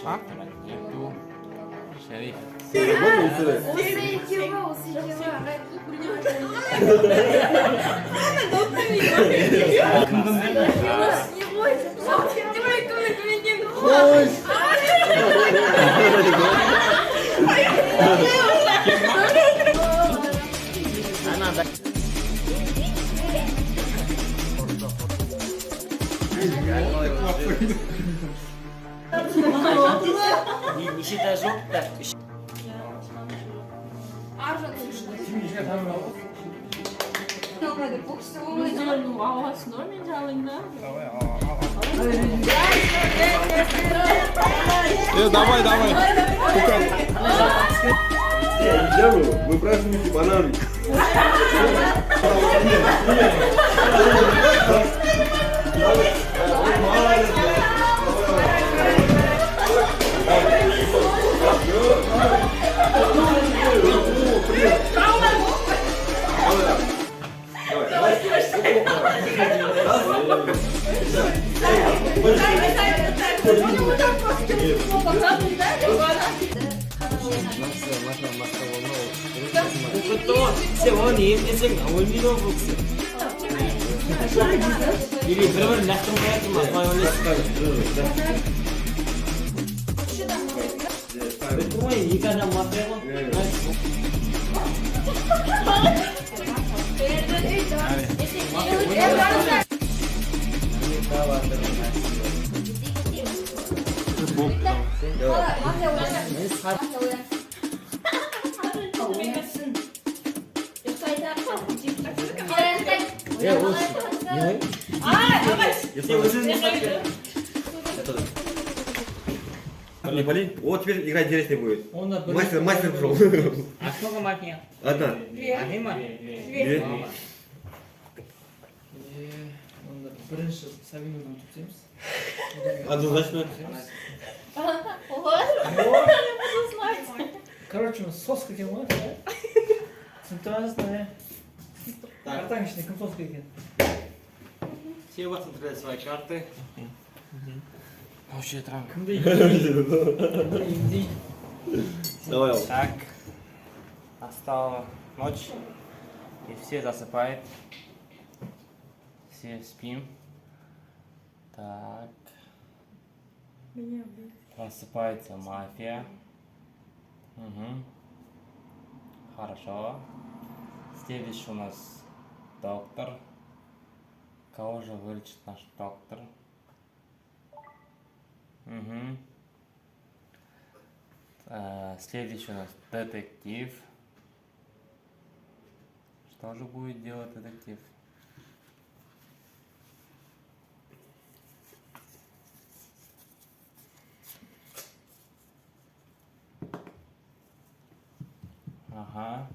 А? Шериф. işi de zor da. Давай, давай. Мы празднуем бананы. 그것도 세원이 인생 어울리는 복수. 이게 그러면 낙좀 해야지 뭐 이가 좀 맞대고. Полей. Вот теперь игра интереснее будет. Мастер пришел. А сколько мафия? Одна. Ахима? Две. Бірінші Савиновдан түптеміз. Однозначно. Короче, соска екен ғой, түсініп тұрасың, картаның ішінде кім соска екен? Все посмотрели свои карты. Вообще травма. Кімді емдейді? Давай. Так. Настала ночь. И все засыпают. Все спим. Так. Просыпается мафия. Угу. Хорошо. Следующий у нас доктор. Кого же вылечит наш доктор? Угу. Следующий у нас детектив. Что же будет делать детектив? Ага.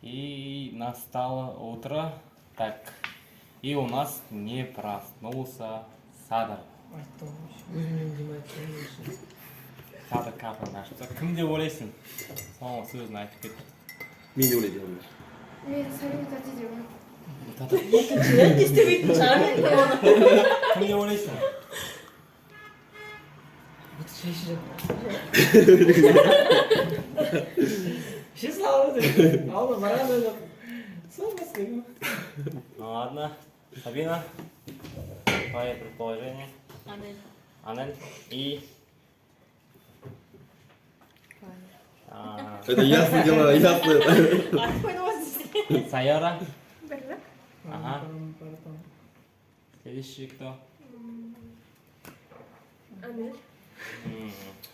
И настало утро. Так. И у нас не проснулся Садар. Айттым ғой, өзімнен демайды. Садар капырды ашты. Кім деп ойлайсың? Соңғы сөзін айтып кетті. Мен де ойлаймын. Мен Сәлем тәте деп ойлаймын. екіншіден не істемейтін шығар енді оны. Кім деп ойлайсың? Бұты шай ішіреді. Іше салады деп. Алды барған ойлап. Салмас деген. Ну ладно. Сабина. Твои предположения. Анель. Анель. И... Это ясно дело, ясно. А какой у вас здесь? Сайора. Бірлік. Ага. Следующий кто? Анель.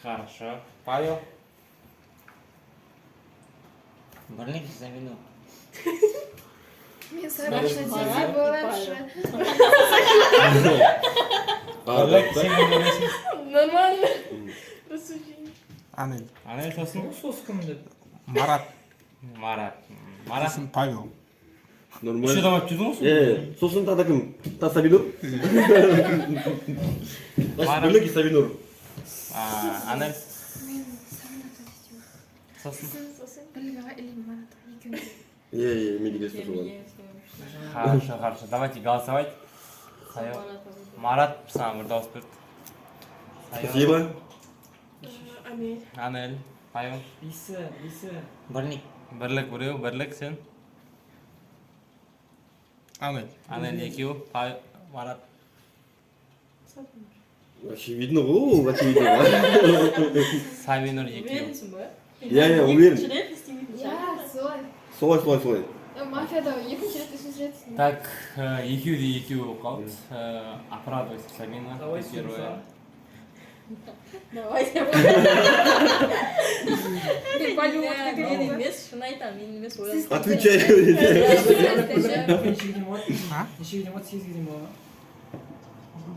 Хорошо. Павел. Больник за вину. Мен Сараш тәте деп ойлаймыншы. Нормально. Рассуждение. Анель. Анель сосын? Сос кім деп. Марат. Марат. Марат. Сосын Павел. Нормально. Үшеу дамап жүрдің ғой? Сосын тағы кім? Та Сабинур? Значит, бірлік и Сабинур. Анель. Мен Сәлем тәте деп ойлаймын. Сосын? Бірлік аға или Марат екеуі. Мен де келесі соған. Хорошо, хорошо. Давайте голосовать. Хайо. Марат саған бір дауыс берді. Спасибо. Амель. Анель. Хайо. Исі. Бірлік. Біреу, бірлік сен. Анель. Анель екеу. Хайо. Марат. Очевидно ғой, очевидно ғой. Сабинур екеу. Уверенсің ба? Я уверен. Екінші рет істемейтін Я, солай. Солай. Мафияда екінші рет, үшінші рет. Так, екеу де екеу қалды. Оправдывайся, Сабина. Давай Ты первая. сюда. Давай, мен емес, шын айтамын, мен емес ойлап. Отвечай. Нешеге дейін болады? А? Нешеге дейін болады? 8-ге дейін болады ма?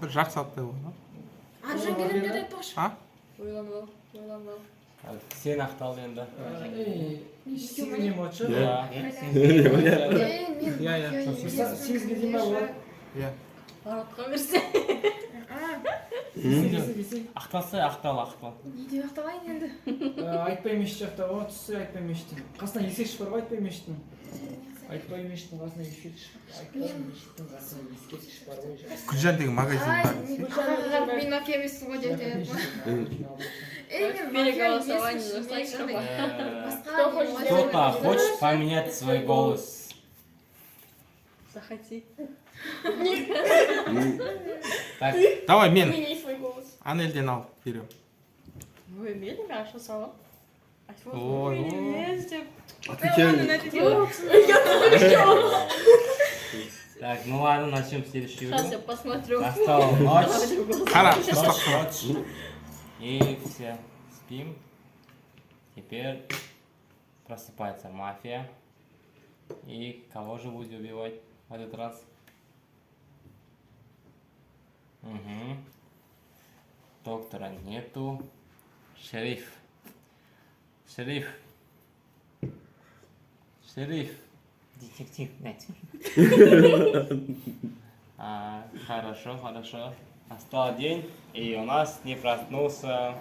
Бір жарты сағаттай болды. Аржан келемдер айтпақшы. А? Ойланбау. Сен ақталды енді. 8-ге дейін болады шы? Иә. Мен. Иә. 8-ге дейін ба болады? Иә. Маратқа берсе. Десең. Ақтал. Не деп ақталайын енді? Айтпай мешіт жақта ғой, түссе айтпай мешіттің. Қасына ескерткіш бар ғой айтпай мешіттің. Айтпай мешіттің қасына ескерткіш. Айтпай мешіттің қасына ескерткіш бар ғой. Гүлжан деген магазин Ай, бар. мен мафия емеспін ғой деп мен Берег мафия голосования емеспін. достаточно Мен Кто-то басқа хочет поменять свой голос. Захоти. Так, Давай мен. Меней свой голос. Анельден алып берем. Вы имели хорошо салон? Ой. Отвечай. так, ну ладно, начнем следующую Сейчас я игру. посмотрю. Настала ночь. Қара, Ночь, ыстық. ночь. И все спим. Теперь просыпается мафия. И кого же будете убивать в этот раз? Угу. Доктора нету. Шериф. Детектив. Хорошо. Настал день, и у нас не проснулся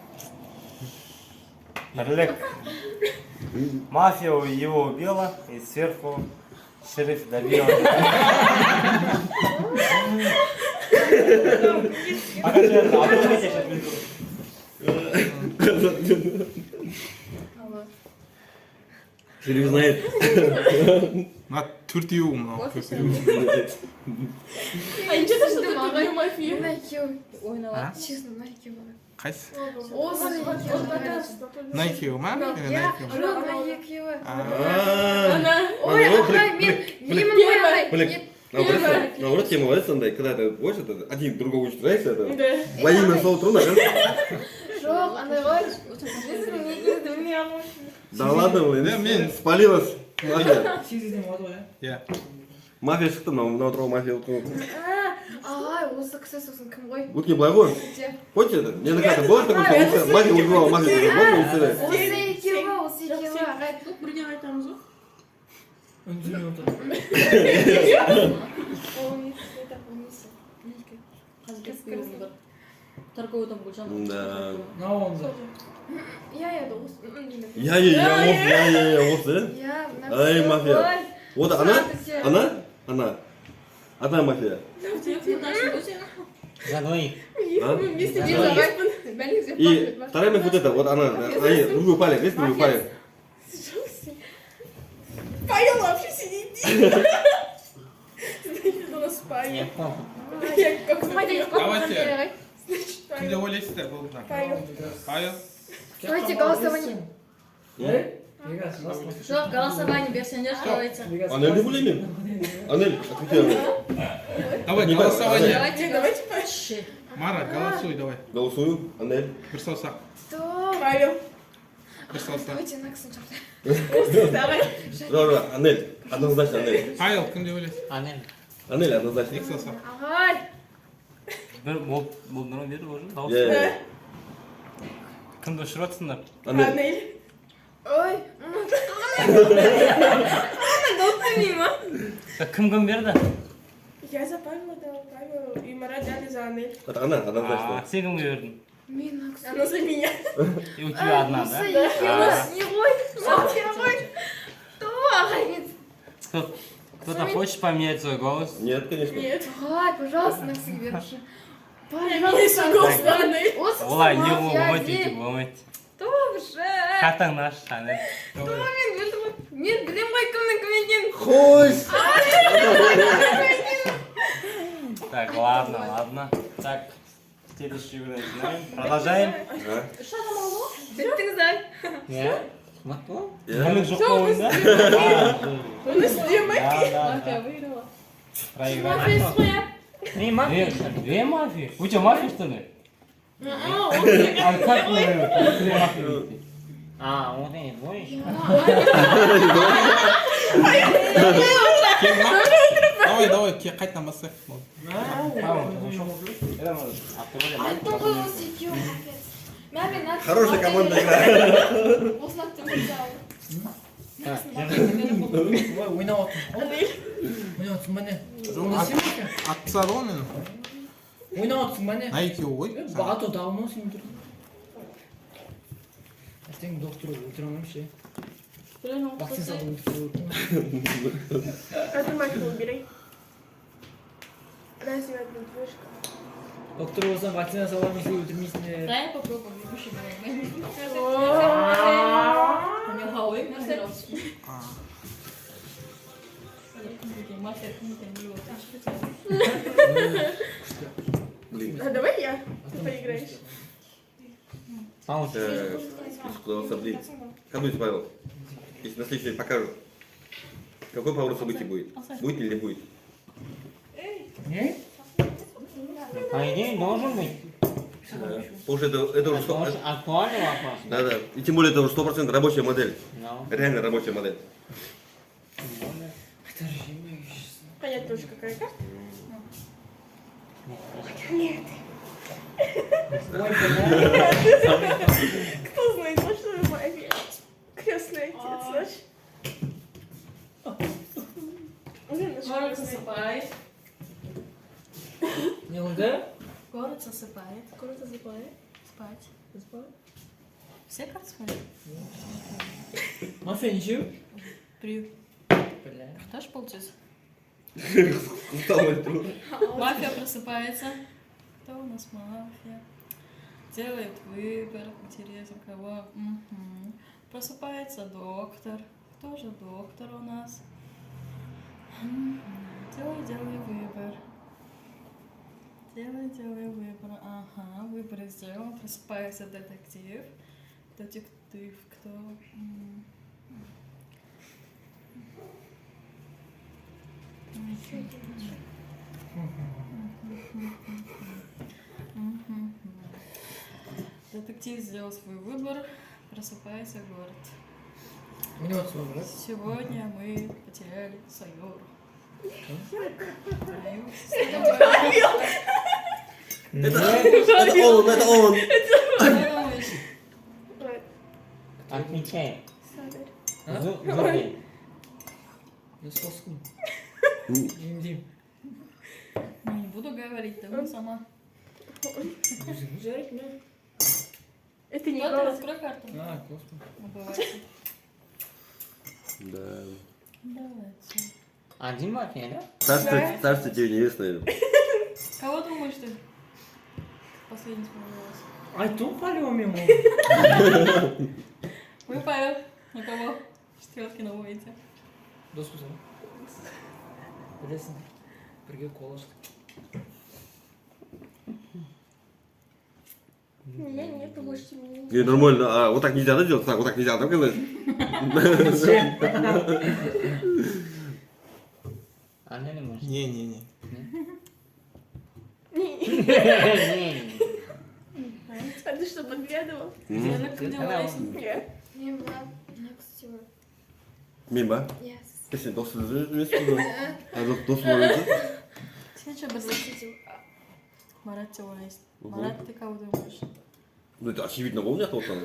Бірлік. Мафия его убила, и сверху шериф добил. Шериф знает. Мына төртеуі мынау. А ничего, что ты такой мафия? Мына екеуі. Ойнаватыр. Честно, мына екеуі. Қайсы? Осы Мына екеуі ма? Иә, Мына екеуі. жоқ, мына екеуі. Ой, Ағай, мен ғой ағай. Блин, наоборот, тема говорит, сондай, когда ты будешь, это один другого учит, знаешь, это во имя слова трудно, да? Жоқ, андай ғой. Мен екеуді білмей алмаймын. Да ладно, блин, мен- спалилась мафия. 8-ге дейін болады ғой, Иә. Мафия шықты, мына отырған мафия отырған. Ағай, осы кісі сосын кім ғой? Өткен былай ғой. Хочешь это? Мне накажется, было такое, что мафия убивала мафию, можно представить? Осы екеуі, ағай. Бірге айтамыз ғой. Үндемей отыр. Торговый Гүлжан. Да. Мынау онда. Иә, осы. Деймін. Я, осы, да? Иә, мына Ай, кісі мафия. ғой. Вот она? Одна мафия. За двоих. А? Мен бесте бес ағай. Бәлек зеп И вторая мафия вот эта, вот она, они другой палец, видишь, другой палец. Павел вообще сидит. Значит, у нас Павел. Давайте. Кімде ойлайсыздар бұл бірақ? Павел. Давайте голосование. Бегас, Жоқ, голосование берсеңдер, что айтса. Анель не булемин? Анель, отвечай. Давай, Не голосование. Давайте. Мара, голосуй, давай. Голосую, Анель. Бір саусақ. Кто? Павел. Бір саусақ. Давайте на кісін Да, Анель, однозначно Анель. Павел, кімде ойлайсыз? Анель, однозначно. Екі саусақ. Ағай. Бір болдырма беріп уже дауыс. Я. Кімді ұшырып жатсыңдар? Анель. Ой. Кім берді? Я за Павла дал, Павел и Марат дали за Анель. Это она, однозначно. Сен кімге бердің? Мен на кісін. Она за меня. И у тебя одна, Осы да? екеуі. Не ғой. Мафия ғой. Кто? Ағай, мен. Кто-то хочет поменять свой голос? Нет, конечно. Нет. Ай, пожалуйста, на всех верши. Пожалуйста, Господи. Олай, не болмайды, болмайды. Тоже. Хатаң наш, аны. Мен білем ғой кімнің кім екенін. Хойс! Так, ладно. Так, следующую начинаем. Продолжаем. Біттіңіздер. Ya. Макту? Бұның жоқ ойында. Он снимает. Да. выиграла. Проиграли. Не мафия. Две мафии? У тебя мафия, что ли? А, А как вы две мафии видите? А, он не будешь? Давай, қайтадан бастайық. Айттым ғой осы екеуі. Мәрмен, надо... Хорошая команда играет. Осыны аттым мысалы. Ой, ойнап отырсың міне. Оны сен екен. Атса ғой мен. Ойнап отырсың міне. На екеуі ғой. Бағато давно сен тұр. Ертең доктор өлтіре алмаймын ше. Вакцина салып өлтіре. эту майку убери. Разве это движка? Доктор болсаң вакцина саламын сен өлтірмейсіңдер. Дай я попробую, бегущий говорит. У него головой массировался. Мафия, не Блин. А давай я. Ты поиграешь. Сказался, блин. Кому-нибудь, Павел, если на следующий день покажут, какой поворот событий будет? Будет или не будет? Не? По идее, должен быть. Потому что это уже Актуальный вопрос. Да. И тем более это уже 100% рабочая модель. No. Реально рабочая модель. Это же имеешь. Понять тоже какая карта? Кто знает, может, что магия? Крестный отец наш. Город засыпает. Не лгаю? Город засыпает. Город засыпает. Спать. Спать. Все как спали? Мафия ничего? Привет. Бля. Кто ж получится? Устал это. Мафия просыпается. Кто у нас мафия? Делает выбор. Интересно, кого? Мгм. Просыпается доктор. Кто же доктор у нас? Делай выбор. Делай выбор. Ага, выбор сделан. Просыпается детектив. Детектив кто? Детектив сделал свой выбор. Просыпается город. Мне вот свой брат. Сегодня мы потеряли Сайору. Это он. Что думаешь? Отмечаем. Садарь. А? Зубы. Я с коском. Дим. Не буду говорить, ты сама. Жарить меня. Это не Кто-то голос. раскрой карту. А, коском. Убывайте. Да. Давайте. Один мафия, да? Царство тебе небесное. Кого думаешь ты? Последний сформировался. Ай, то палево мимо. Вы, Павел, на кого? Стрелки наводите. Дос кузен. Білесің, бірге қол аштық. Нет, ты можете мне. Не, нормально. А вот так нельзя, да, делать? Так, вот так нельзя, так сказать? А не можешь. Не. А ты что, подглядывал? Я на поднялась. Нет. Не, Влад, next year. Мимба. Yes. Если дос вместе. А дос смотрится. Сейчас бы Марат тебя есть. Марат, ты кого думаешь? Ну это очевидно, у меня кто-то.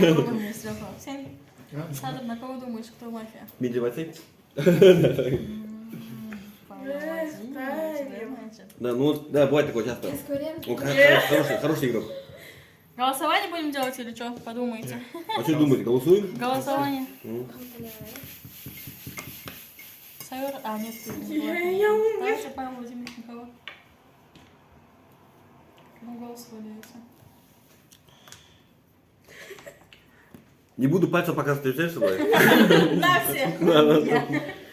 Другой мне стрелка. Всем. Садр, на кого думаешь, кто мафия? Медиваций? Да, ну да, бывает такое часто. Он хороший игрок. Голосование будем делать или что? Подумайте. А что думаете, голосуем? Голосование. Хайвер, а нет, ты не Я была. умер. Также Павел Владимирович кого? Кому голос выдается? Не буду пальцем показывать, ты знаешь, собой? На всех!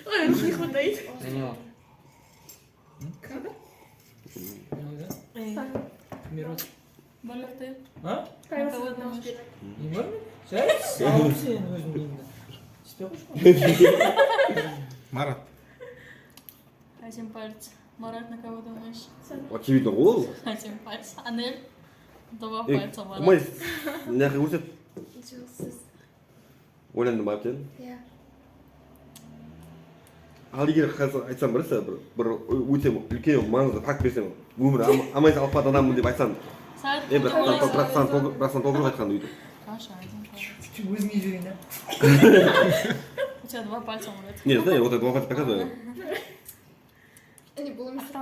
Ой, руки не хватает. На него. Мирот. Балер, ты? А? На кого думаешь? Не var mı? Sen sağ ol senin özünde. İşte hoş Марат. Один палец. Марат, на кого думаешь? Очевидно, голову. Один палец. Анель? Два Эй, пальца, Марат. Кумай, мына жаққа көрсет. Жылсыз. Ойландым ба екен. Иә. Ал егер қазір айтсам бірісі, бір өте үлкен маңызды факт берсем, өмірі аман алып қалған адаммын деп айтсам, Саят, бірақ саған толтырып айтқанды өйтіп. Паша, один палец. Çünkü özünü izleyin ha. У тебя два пальца, Марат. Не, знаю, вот это два пальца показываю. Не было места.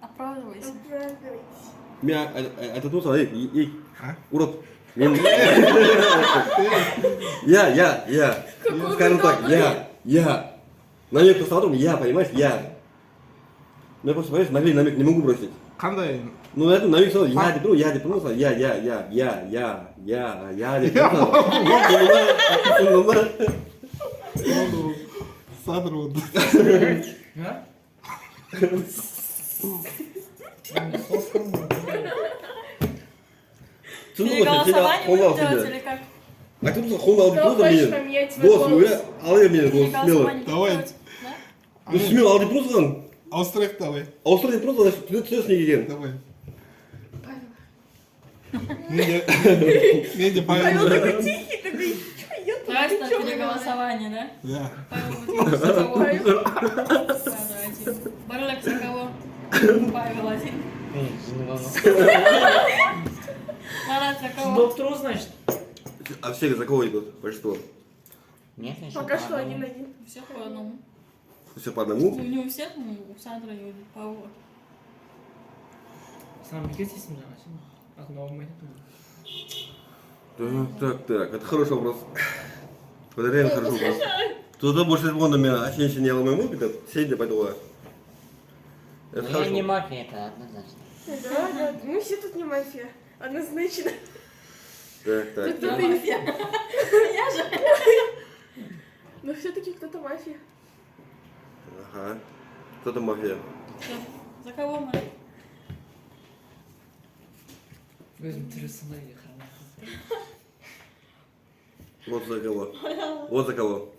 Оправдайся. Оправдывайся. Мен айтатын болсам, ей, А? урод, мен... Я. Скажем так, я. Намек поставил, я, понимаешь, я. Я просто, понимаешь, намек не могу бросить. Қандай? Ну, это намек сказал, я деп, я деп, ну, я деп. Түсіндің ба? Садыр болды. Ha? Түсіндің ба? Сен Переголосование қолға будем делать алып или как? айтып тұрсың, қолға алып Кто тұрсың хочет мені. поменять свой Голос, голос? ала бер мені, голос, смело. Переголосование будем Давай. делать? Да? Ну, смело ал деп тұрсың. Ауыстырайық давай. Ауыстыр деп тұрсың, түсінесің неге екенін. Давай. Павел. Мен де Павел Павел. такой тихий, такой, чё я тут? Просто Ты чё, переголосование, да? Да. Павел Владимирович, за кого? Павел один. Барлек, за кого? Павел один. Марат, за кого? Доктор значит. А все за кого идут? Большинство. Нет, еще Пока по что одному. 1-1. Все по одному. Все по одному? Ну, не у всех, ну, у Сандры и у Павла. Сам бегайте меня. Как новый Так, это хороший вопрос. Это реально хороший вопрос. Туда больше года меня ощущение не алмаймын, как сидя пойду. Это Ну, я хорошо. не мафия, это однозначно. Да, мы все тут не мафия. Однозначно. Так. Кто-то мафия. Но все-таки кто-то мафия. Ага. Кто-то мафия. Всё. За кого, Марат? Gözüm tırısına yıkar. Вот за кого. Вот за кого.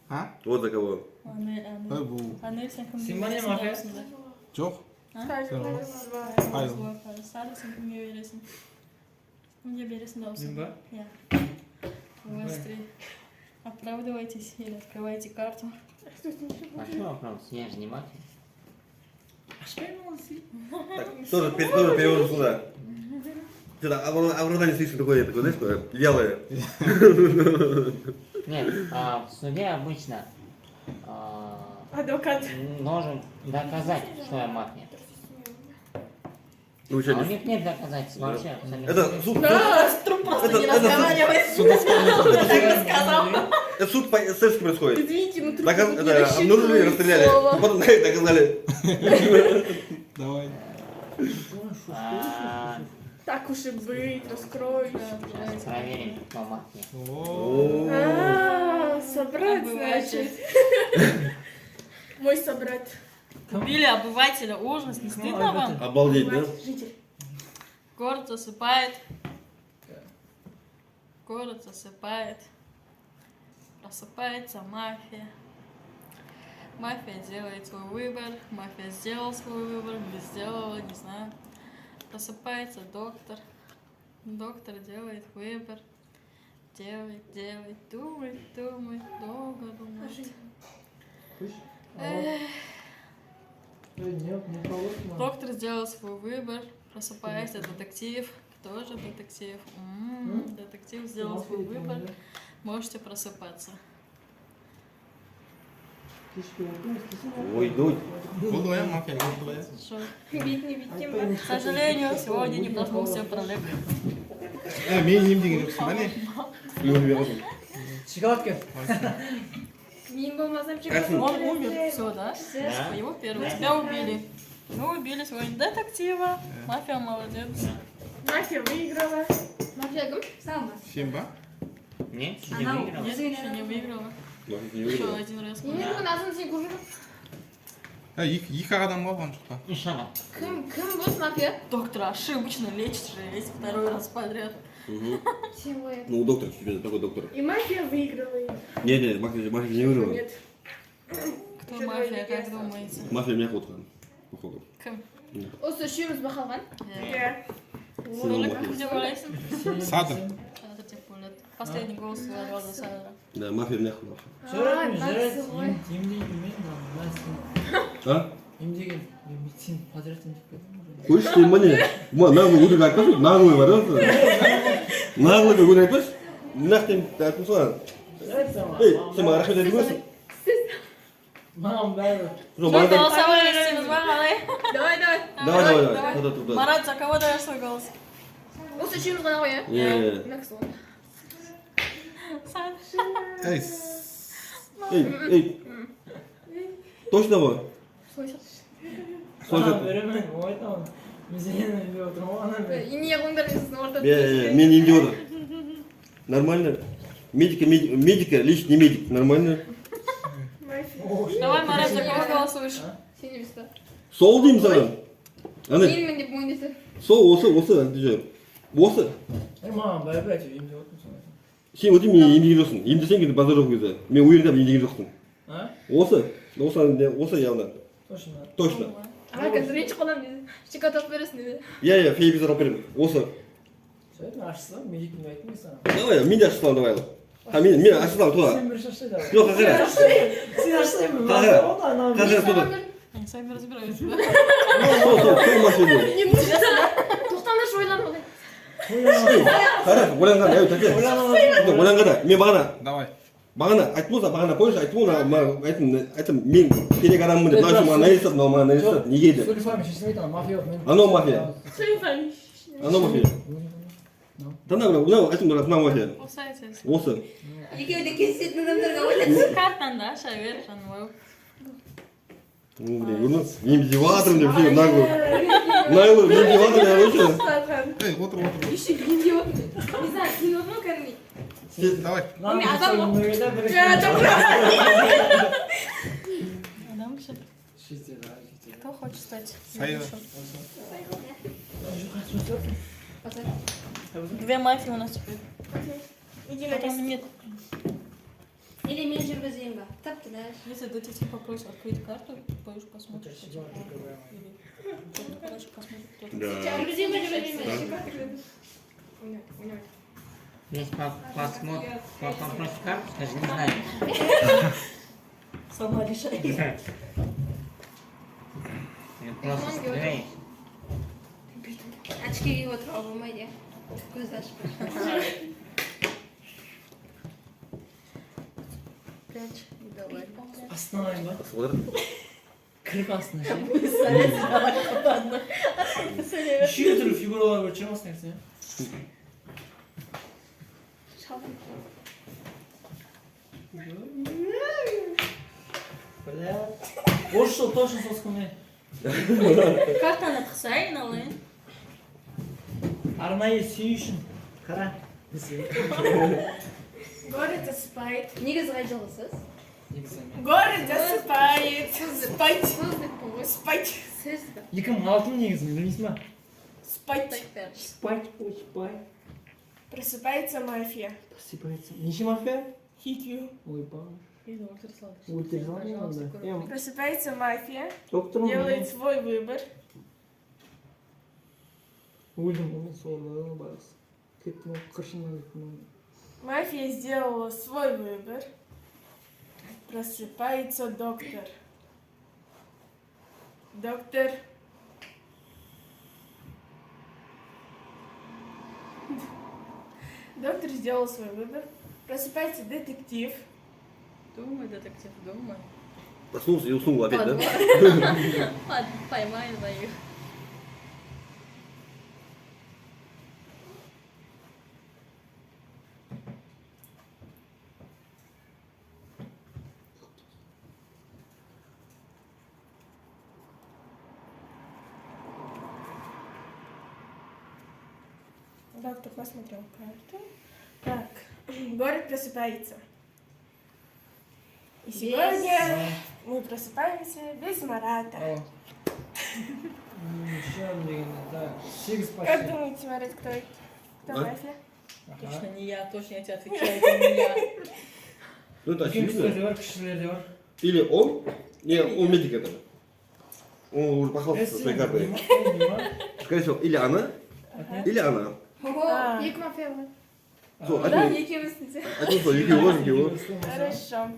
А? Вот за кого. Анель, Ой, бұл. Анель, сен кімге Сен бе не бересің мафия? даусыңды? Жоқ. Павел, Павел. Сара, сен кімге бересің? Кімге бересің даусыңды? Мен ба? Я. У вас три. Оправдывайтесь или открывайте карту. А что вопрос? Я же не мафия. Так, тоже перевожу сюда. Что-то оправдание слишком такое, знаешь, такое вялое. Нет, в суде обычно адвокат. должен доказать, что я мафия. Ну, А что, у них нет доказательств вообще абсолютно. это суд, Труп просто Это- не это- разговаривает. Так рассказал. это суд по-эстетски происходит. Извините, но тут Это не обнаружили, расстреляли. слово. Потом доказали. Давай. А, Так уж и быть, раскрою. сейчас проверим, кто мафия. О. Собрат, Так бывает. значит. Мой собрат. Убили обывателя, ужас, не стыдно вам? Обалдеть, да? Житель. Город засыпает. Город засыпает. Просыпается мафия. Мафия делает свой выбор. Мафия сделала свой выбор, не сделала, не знаю. Просыпается доктор. Доктор делает выбор. Делает, думает, долго думает. Эх. Доктор сделал свой выбор. Просыпается детектив. Кто же детектив? Детектив сделал свой выбор. Можете просыпаться. Ой, дуть. Болды ғой, мафия болды ғой. Что? Бить не бить, не бить. К сожалению, сегодня не проснулся пролег. Мен емдеген жоқсың ба не? Любим. Şokoladka. Мин болмасам Он умер, все, да? Да. Его первый. Тебя убили. Ну, убили своего детектива. Мафия молодец. Мафия выиграла. Мафия кім? Салма. Симба? Нет, не Она выиграла. Нет, еще не выиграла. Еще один раз. Мен бүгін азын сен көріп Екі адам болған жоқ па? Ишана. Кім болды мафия? Доктор ошибочно лечит жесть второй раз подряд. Сен ғой. Ну, доктор, тебе такой доктор. И мафия выиграла ее. Не, мафия не выиграла. Нет. Кто мафия, как думаете? Мафия меня қотқан, походу. Кім? Осы үшеуміз ба қалған? Иә. Ролик где ойлайсың? Садыр. Садыр деп ойлады. Последний голос говорил за Садыра. Да, мафия меня қотқан. Жарайды, Настя ғой. емдеймін мен Настя. А? Емдеген, мен медицина подрядтан деп кетдім. Қойшы деймін ба не? Наглый өлік айтпашы, наглый бар осы. Наглый өлік айтпашы. Нақты айтпын соған. Ей, сен маған рахмет айтып көрсің. Маған бәрі. Жоқ, Что, маған да- голосование вместе с Бахалой? Давай. Давай. Туда. Марат, за кого даешь свой голос? Осы үшеуміз ғана ғой, иә? Е, Мәкс ғой. Ей, ей. Точно ғой? Ана беремін, айтамын. Мен сені үйде отырмын, ана бер. Ине қоңдар есісін ортада. Мен емдеп отыр. Нормально. Медика, лишний медик. Нормально. Мафия. Давай, Марат, за кого голосуешь? Сен емес па? Сол деймін саған. Ана, Менмін деп мойындасың. сол осы. Осы. Маған бәрі әйтеуір емдеп отырмын соны. Сен өте мен емдеген жоқсың. Емдесең енді базар жоқ өзі. Мен уверен емдеген жоқсың. А? Осы явно. Точно. Ана қазір ренжіп қаламын деді. Шоколад алып бересің деді. Иә, фейбизар алып беремін. Осы. Сөйтіп ашсам, медикімді айттым мен саған. Давай, мен де ашсам давай. Мен ашсам туа. Сен бір шаштай давай. Жоқ, қақыра. Сен ашсайын ба? Қақыра туа. Они сами разбираются, да? Сол машина. Тоқтамашы ойланып алайын. Қара, ойланған, тәте. Ойланған да. Мен бағана айтып болса, бағана қойшы, айтып бол, айтым, мен керек адаммын деп, мынау маған нәрестат, мынау маған нәрестат, неге деп. Сөйлесіп алайын, шешесін айтамын, мафия жоқ, мен. Анау мафия. Анау мафия. Мынау айтым, мынау мафия. Осы. Екеуі де кездесетін адамдарға ойлады. Картаны аша бер, жаным. Ну, блин, көрдің бе? Емдеп жатырмын деп, все, наглый, емдеп жатыр деп қойшы. ей, отыр. Еще емдеп отыр. Не знаю, сен отыр ма кәдімгідей? Давай. Lan Adam adam var. Адам ще. Кто хочет стать? Сайра. Две мафии у нас теперь. Иди на Потом место. нет. Или мен жүргізейін ба? Тапты да. Если детектив попросит открыть карту, пойдешь посмотришь, что тебе или кто-то, короче, посмотрит, кто-то. Жүргізейін ба, жүргізейін ба? Есть попросит карту, скажи, не знаю. Сама решай. Просто стреляй. Очки киіп отыруға болмайды, иә. Көзді ашып. 5 и давай. Астынан ба? Олар. Кіріп астына ше. Үшеу түрлі фигуралар бар, чырмас нәрсе. Бля. Осы жыл точно соскымай. Картаны қысайын алайын. Арнайы сүй үшін. Қара. Город засыпает. Негізі қай жылғысыз? Негізі. Город засыпает. Спать. Спать. Сіз ба? 2006 негізі, білмейсің ба? Спать. Спать, спать. Просыпается мафия. Просыпается. Неше мафия? Hit you. Ой, ба. Ультразвук. Ультразвук. Просыпается мафия. Доктор Делает свой выбор. өлдім, мен сорлы барыс. Кеттім, қыршыннан кеттім. Мафия сделала свой выбор. Просыпается доктор. Доктор. Доктор сделал свой выбор. Просыпается детектив. Думай, детектив, думай. Проснулся и уснул опять, да? Ладно, поймай двоих. Доктор посмотрел карту. Так, город просыпается. И сегодня мы просыпаемся без Марата. Еще дегенде, так. 8 Как почти. думаете, Марат, кто это? Кто А? мафия? Точно не я, точно я тебе отвечаю, это не я. Ну это Үлкен кісілер де очевидно. бар, кішілер де бар. Или он, не, он медик это. Он уже похвастался Эссе, своей картой. Дима. Скорее всего, или она, или она. Ого, екі мафия бар. Сол, Да, айтма, екеуміз десе. айтма сол, екеуі ложим его. Хорошо.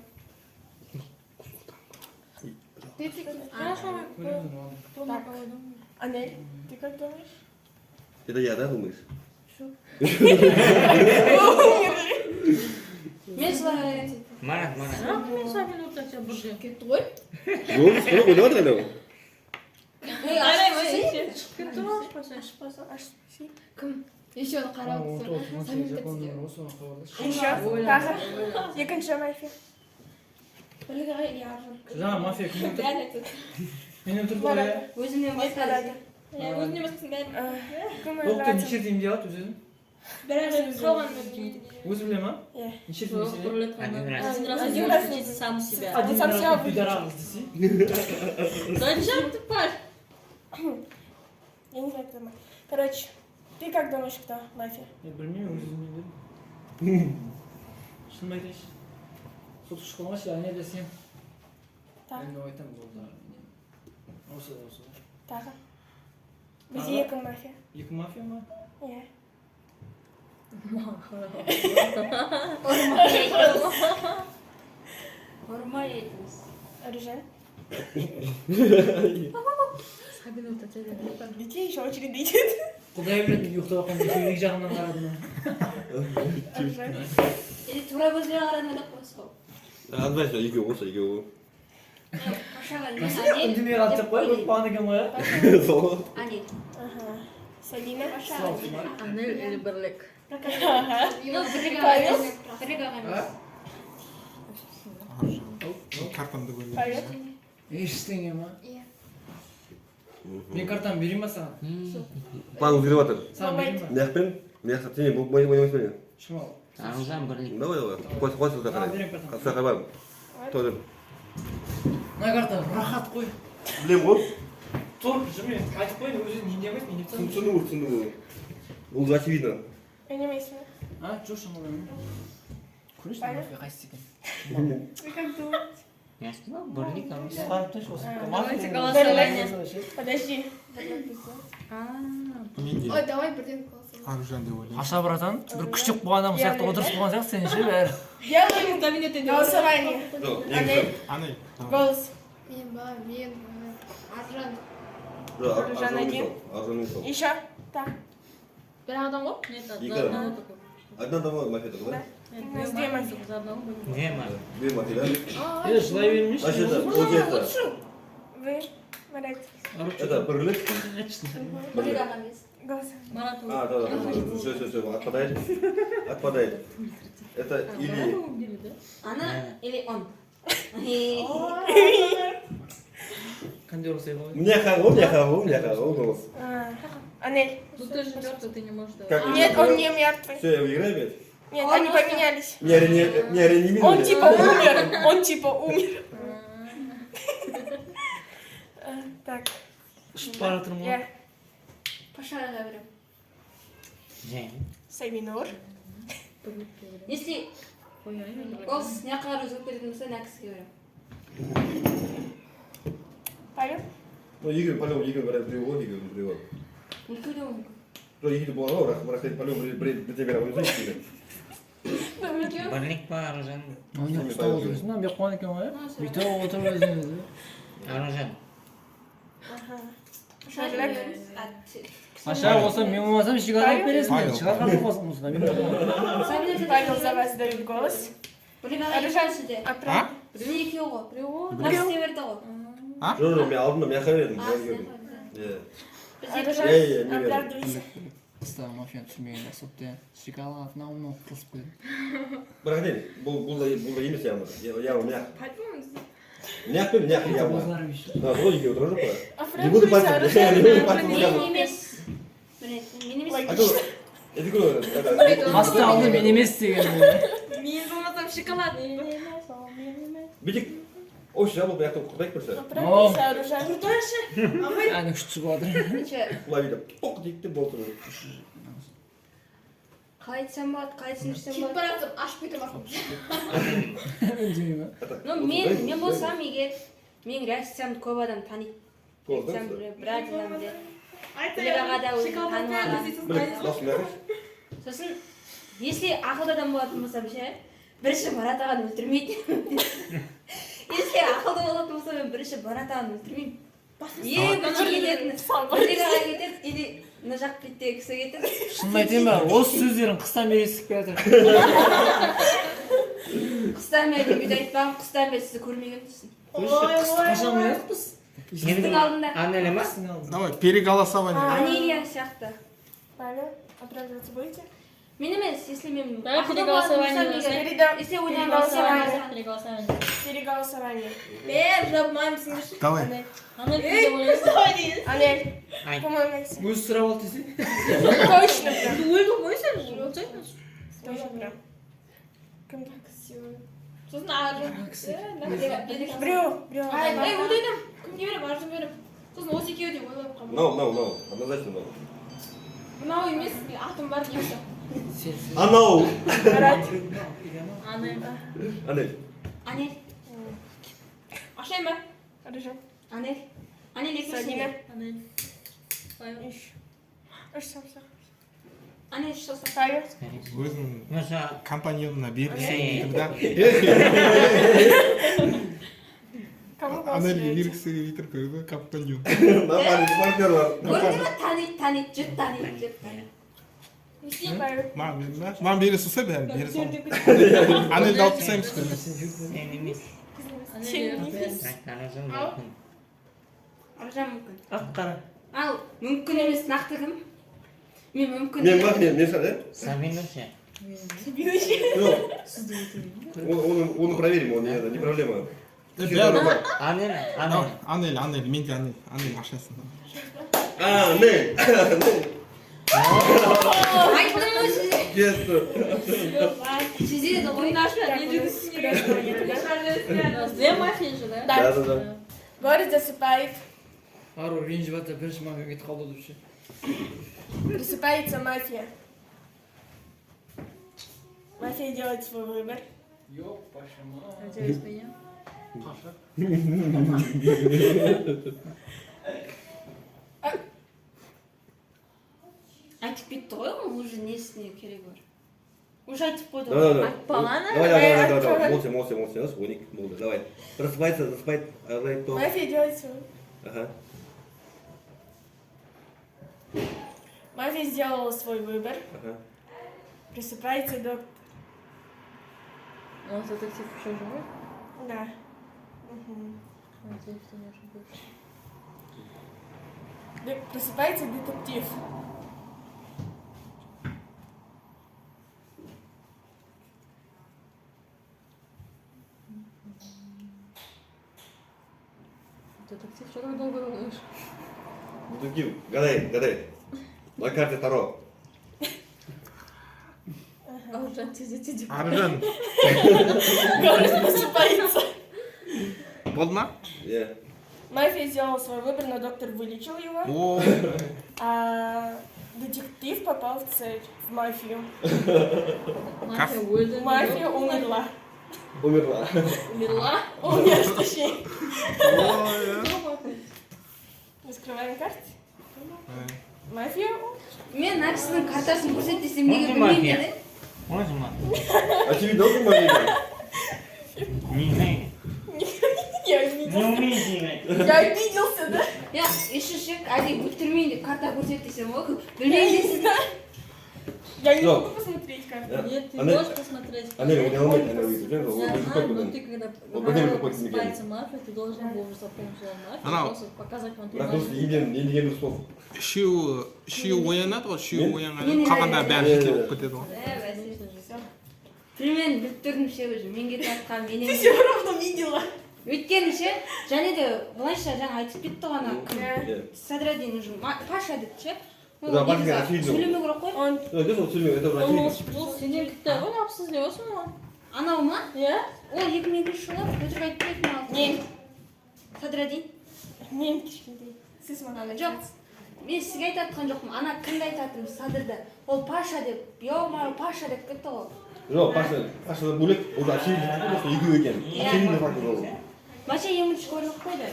Хорошо, Көремін оны. кто на кого думает? Анель, ты как думаешь? Это я, да, думаешь? Мен солай айтайын. Марат, Марат. Мен сам минутта тебя буду. Кетті ғой. Ну, скоро ойнап жатыр ана. Кім? Еще оны қарап отырсың. Самим кетті. Осы уақытта бар. Еще. Тағы. Екінші мафия. Бірлігі или арғын? Жаңа мафия кім өлтірді? Мен өлтірді ғой, иә? Өзімнен Нет басқа. Марата. Өзімнен басқасын бәрін. Кім Доктор Марата? неше деймін деп алады өзін? Бірақ қалған Өзі біле ма? Иә. Неше деймін Один Один раз. раз. Один раз не сам себя. Один сам себя раз пидорал іздесе. Зачем ты паш? Я не знаю, кто мафия. Короче, ты как думаешь, кто мафия? Мен білмеймін, өзім білмеймін. Шынымды айтайыншы. Сот ұшып қалмашы, не десем. Так. Енді айтамын болды. Осы. Тағы. Бізде екі мафия. Екі мафия ма? Иә. Ұрмай етіңіз. Аружан. Сабина вот это. Детей еще очередь идет. Құдай біледі, ұйықтап қалған екі жағымнан қарадым. Аружан. Или тура көзбен қарадың да қойсау. 안 봤어, 이거 없어, 이거. Пашаға не? Үндемей қалды деп қой, көп баған екен ғой, иә? Сол. Анель. Ага. Сабина. Анель или Берлик? Ну, бірлігі емес. Бірлігі емес. Картамды көрген. Павел. Ештеңе ма? Иә. Мен картаны берейін ба саған? План өзгеріп жатыр. Саған берейін ба? Мияқпен, мияқ сене ойнамайсың ба? Шымал. Аружан бірлік. Давай, давай. Қойсы да қарай. берем картаны. Қасқа барып. Тұрдым. Мына карта рахат қой. Білем ғой. Тұр, жүрме. Айтып қойын, өзің не демейсің, не деп түсінді. Бұл же очевидно. Ойнамайсың ба? А, жоқ шамал. Көресің, мафия қайсысы екен? Вы как думаете? Я сказал, бірлік Аружан. Қарап тұршы осы. Давайте голосование. Подожди. Ой, давай бірден голосовать. Аружан деп ойлаймын. Аша братан, бір күштік болған адам сияқты отырыс болған сияқты сен ше бәрі. Делаем голосование. Анель. Анель. Голос. Мен ба, мен Аржан. Аружан один. Аружан сол. Еще. Так. Бір адам ғой? Нет, Екі. одного только. Одна дома мафия только, да? Нет, У нас две мафии. за одного будем. Не, Марат. Две мафии, да? Е, жылай бермейші. Значит, это, получается, Вы. Марат. это бірлік. Бірлігі емес. Голос. Марат, А, да, да. Все, отпадает. Отпадает. Это или... убили, да? Она или он? Қандай ұрыс еді ғой? Мне хаго голос. Анель. Ну ты же мертвый, ты не можешь Как? давать. Нет, он не мертвый. Все, я выиграю опять? Нет, они поменялись. Не реанимировали. Он типа умер. Он типа умер. Так. Ұшып бара жатырмын ғой. Я. Пашаға берем. Жен. Сабинур. Если Ой, я не знаю. голос не қарап өзгеріп кететін болса, нәкіске берем. Павел. Ну, Игорь, по-любому, Игорь, говорят, привод, Игорь, привод. Мүмкін де мүмкін. Что, Игорь, было, раз ходить по-любому, при тебе, вы знаете, Бірлік па Аружан? Не ұстап отырсың ба? Бек қуан екен ғой, иә? Бүйтіп отырып өзің өзі. Аружан. Аша болса, мен болмасам ішіге алып бересің. Павел. Шығарған болсам осында. Павел за вас дает голос. Бірлігі емес сізде. Отправь. Бізде екеу ғой. Привод. Нәкіске берді ғой. Жоқ, мен алдым, мен қайыр едім. Аружан, не берем. оправдывайся. Қыста мафияны түсірмегенде сотте ішіге алып мынау қылып қойды. Бірақ дейін, бұл да емес явно мияқ. Мияқ пен мияқ явно. Бозларым еще. Да, сол екеуі тұрған жоқ па? Не Оправдывайся, буду пальцем, Аружан. не буду пальцем Мен сказать. емес. Мен емес. Айту, Это кто? Басты алды мен емес деген. Мен болмасам шоколад. Битик. Ой, жабыл бияқтан құртайық бірсі. Практика оружия. Құртайықшы. Әні күшті болады. Құлай бейді. Тоқ дейікті болды. Қалай айтсам болады, қалай түсіндірсем Кетіп болады. баратсам ашып кетемін. Ну, мен болсам егер мен реакциямды көп адам таниды. Реакциямды біраз адам біледі. Білек аға да өзін танымаған. Сосын, если ақылды адам болатын болсам ше, бірінші Барат ағаны өлтірмейді. Если ақылды болатын болсам, мен бірінші Барат ағаны өлтірмеймін. Ең бірінші кететін, білек аға кетеді, или мына жақ беттегі кісі кетеді. Шынын айтайын ба, осы сөздерін қыстан бері естіп келе жатыр. Қыстан бері үйде айтпағым, қыстан бері сізді көрмеген дейсің. Қашан қояқпыз? Сіздің алдында. Анеля ма? Давай, переголосование. Анелия сияқты. Правильно? Оправдываться будете? Мен емес, если мен... Давай переголосование. Если ойланып алсам... Переголосование. Переголосование. Жабмаймысыңдар. Давай. Анель, ты ойлайсың. Анель, Ай. по-моему, Өзі сұрап алды десе. точно прям. Ты ойлайсың, Тоже прям. сосын ары. Біреу. Ай, ойлайдым. Кімге берем, арзын берем. Сосын осы екеуі деп ойлап қалдым. No. Однозначно no. Мынау емес, атым бар деймін. Анау. Анель. Анель. Анель. Ашайын ба? Хорошо. Анель. Анель екінші. Садина. Анель. Анель что Ставим. Өзің Маша. компаньонына бергісі да. Кому Анель голосуете? бергісі келіп көрді, компаньон. Нормальный партнер бар. көрді ма? Таниды, жұрт таниды. Ставим. Маған бере салса бәрін бере сал. Анельді алып тастаймыз қой. Мен емес. Қарасам мүмкін. Аржан мүмкін. Ақ қара. Ал, мүмкін емес, нақты кім? Мен мүмкін. Мен бақ, мен сәді. Сабинуша. Оны проверим, он не проблема. Анеля. Анель, менде Анель ашасын. Анель. Айттым ғой сізде. Кетті. Сізде де ойын ашып Две мафии же, да? Да. Борис засыпает. Ару ренжіп жатса бірінші маған кетіп қалды деп ше. Просыпается мафия. Мафия делает свой выбор. Ёп, паша ма. Через меня. Паша. айтып кетті ғой, уже несіне керек бар. Уже айтып қойды. Да. Айтпаған. Давай. Молча. Ойник болды. Давай. Просыпается, засыпает. Мафия делает свой. Ага. Мафия сделала свой выбор. Ага. Просыпается доктор. У нас детектив еще живой? Да. Надеюсь, что не ошибусь. Просыпается детектив. Детектив, что так долго думаешь? Детектив, гадай. На карте Таро. Аржан, тизи. Аржан. Борис просыпается. Болды ма? Иә. Мафия сделала свой выбор, но доктор вылечил его. О, А детектив попал в цель, в мафию. Мафия өлді. Мафия умерла. Умерла. Умерла? Умер, точнее. Раскрываем карты. Мафия. Мен мына кісінің картасын көрсет десем неге білмеймін деді. Можно ма? Очевидно, он умер. Не знаю. Я обиделся. Не умеете играть. Я обиделся, да? Я ешішек, әлде өлтірмейін деп карта көрсет десем ғой, білмеймін дейсіз. Я не Но. могу посмотреть карту. Нет, ты Анель. можешь посмотреть. Анель, у меня умеет, она видит. Я знаю, но ты когда Погоди, какой ты просыпается мафия, ты должен был уже запомнить слово мафия, Она- просто показать вам Бірақ осы енген слов. үшеу оянады ғой, үшеу Мен- оянған. Қалғанда бәрі жетелеп болып кетеді ғой. Примерно біліп тұрдым ше уже, менге тартқан Ты менен. все равно видела. Өйткені ше, және де былайша жаңа айтып кетті ғой ана кім? Иә. Садрадин уже, Паша деді ше, Да, башка очевидно. Сөйлеме керек қой. Да, сол сөйлеме, это уже очевидно. Бұл сенен кітап ғой, апсыз не осы ма? Анау ма? Иә? Ол 2002 жылы өтірік айтпайды маған. Не? Садыра дейін. Мен кішкентай. Сіз маған Жоқ. Мен сізге айтатқан жоқпын. Ана кімді айтатым Садырды. Ол Паша деп, ё-моё, Паша деп кетті ғой. Жоқ, Пашадан бөлек, уже очевидно, просто екеуі екен. Очевидно факт ол. Вообще ең бірінші көрініп қойды.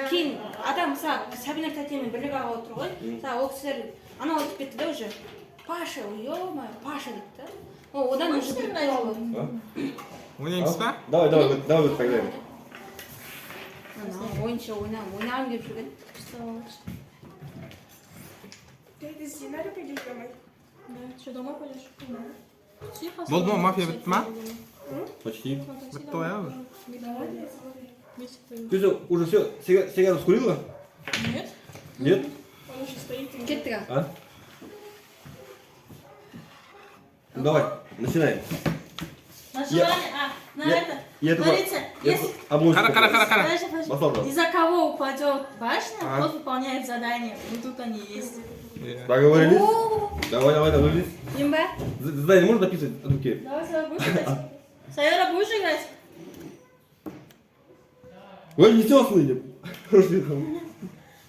Кейін адам мысалы Сабина тәтемен бірлік аға отыр ғой. Мысалы ол кісілер анау айтып кетті да уже. Паша, ё-моё, Паша депті. Ол одан уже біліп қалды. ойнаймыз ба? Давай, поиграем. Ойыншы ойнағым келіп жүрген. Ты сценарий пойдешь домой? Да, что, домой пойдешь? Тихо. Болды ма, мафия бітті ма? Почти. Бітті ғой а уже. Ты же уже все, сигару скурила? Нет. Нет? Он уже стоит. Кеттік а? А? Давай, начинаем. Нажимали, на это. Я Смотрите, если... Қара. Подожди. Басалда. Из-за кого упадет башня, А. тот выполняет задание. Вот тут они есть. Договорились? Давай, договорились. Мен ба? Задание можно записывать от руки? Давай, Сайора, будешь играть? Сайора, будешь играть? Ой, не тёсный.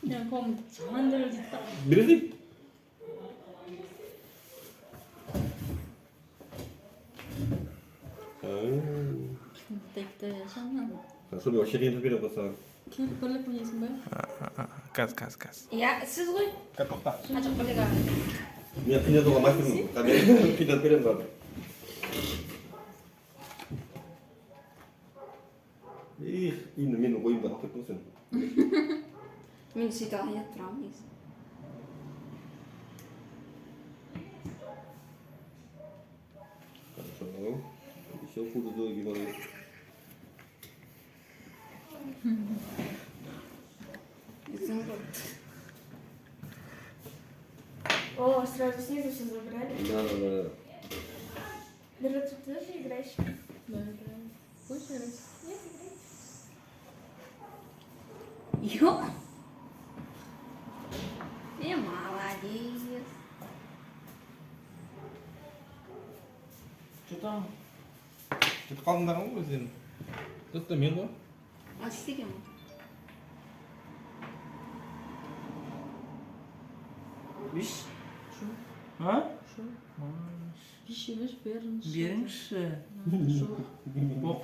Я помню. Андер дейді. Берези. Хорошо, мне вообще не берем, пацан. Кім бірлік мінесің бе? Газ. Иә, сіз ғой. Тоқта. Қачық бірлік аға. Нет, ты не дома мастерным. Пидет берем надо. И мені ойымда қалып кеткен сен. Мен сөйтіп алайын тұрамын негізі. Хорошо. Еще хуже долгий момент. О, сразу снизу все забрали. Да. Даже ты тоже играешь? Да, играем. Будешь играть? Нет, играй. Ё? Молодец. Что там? Кетіп қалдыңдар ғой өздерің. Тут мен ғой. А істеген ғой. Биш? А? Шо? Биш емес, беріңіз. Беріңізші. Шо? Боқ.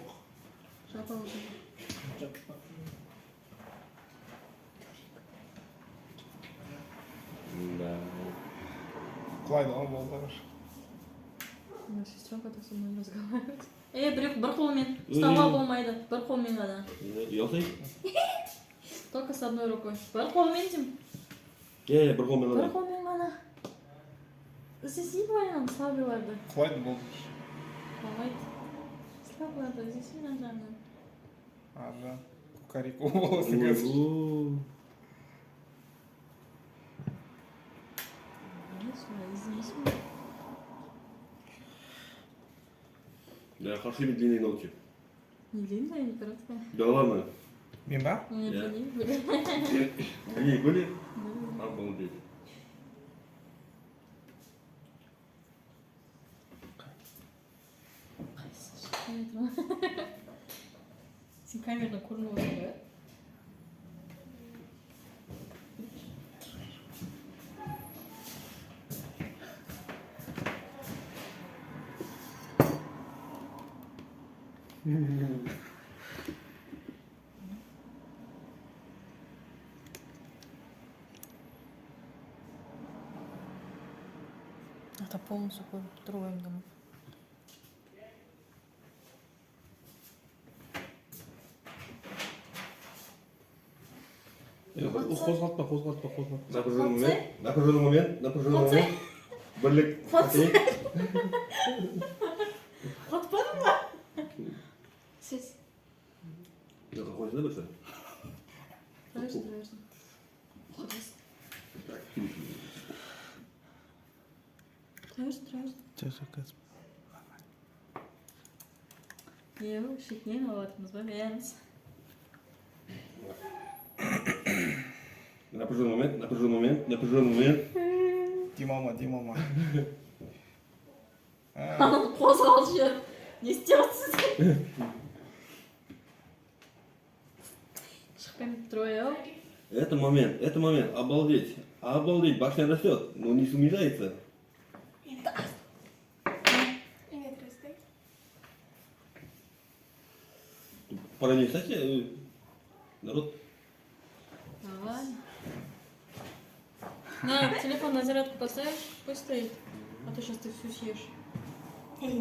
Жапа уже. Да. Құлайды ғой болды. У меня сестренка так со мной разговаривает. Bir қолмен. Столға болмайды. Bir қолмен ғана. Ұялсай? Только с одной рукой. Bir қолмен деймін. Бір қолмен Bir ғана. қолмен ғана. Здесь не понял, слабыларды. Құлайды болды. Давай. Слабыларды, здесь не нажимаем. Аржан. Кукарику боласы қазір. Извините. Да, хорошо иметь длинные ногти. Не длинная, не короткая. Да ладно. Мен ба? Нет, Я. они были. Они были? Обалдеть. Сен камераны көрмей отырсың ба? Это полностью подругаем дома. Қозғалтпа. Напряженный момент. Бірлік. Қатпадың ба? Сіз. Жоқ, қойшы да бірсі. Травишься. Еу, шетінен алатынбыз ба? Бәріміз. Напряженный момент. Димама. Позвал сейчас. Не стёрся. Шипим трое. Это момент. Обалдеть. Башня растет, но не суммируется. Пора не кстати, народ. Давай. На, телефон на зарядку поставишь, пусть стоит. А то сейчас ты всю съешь. Тебе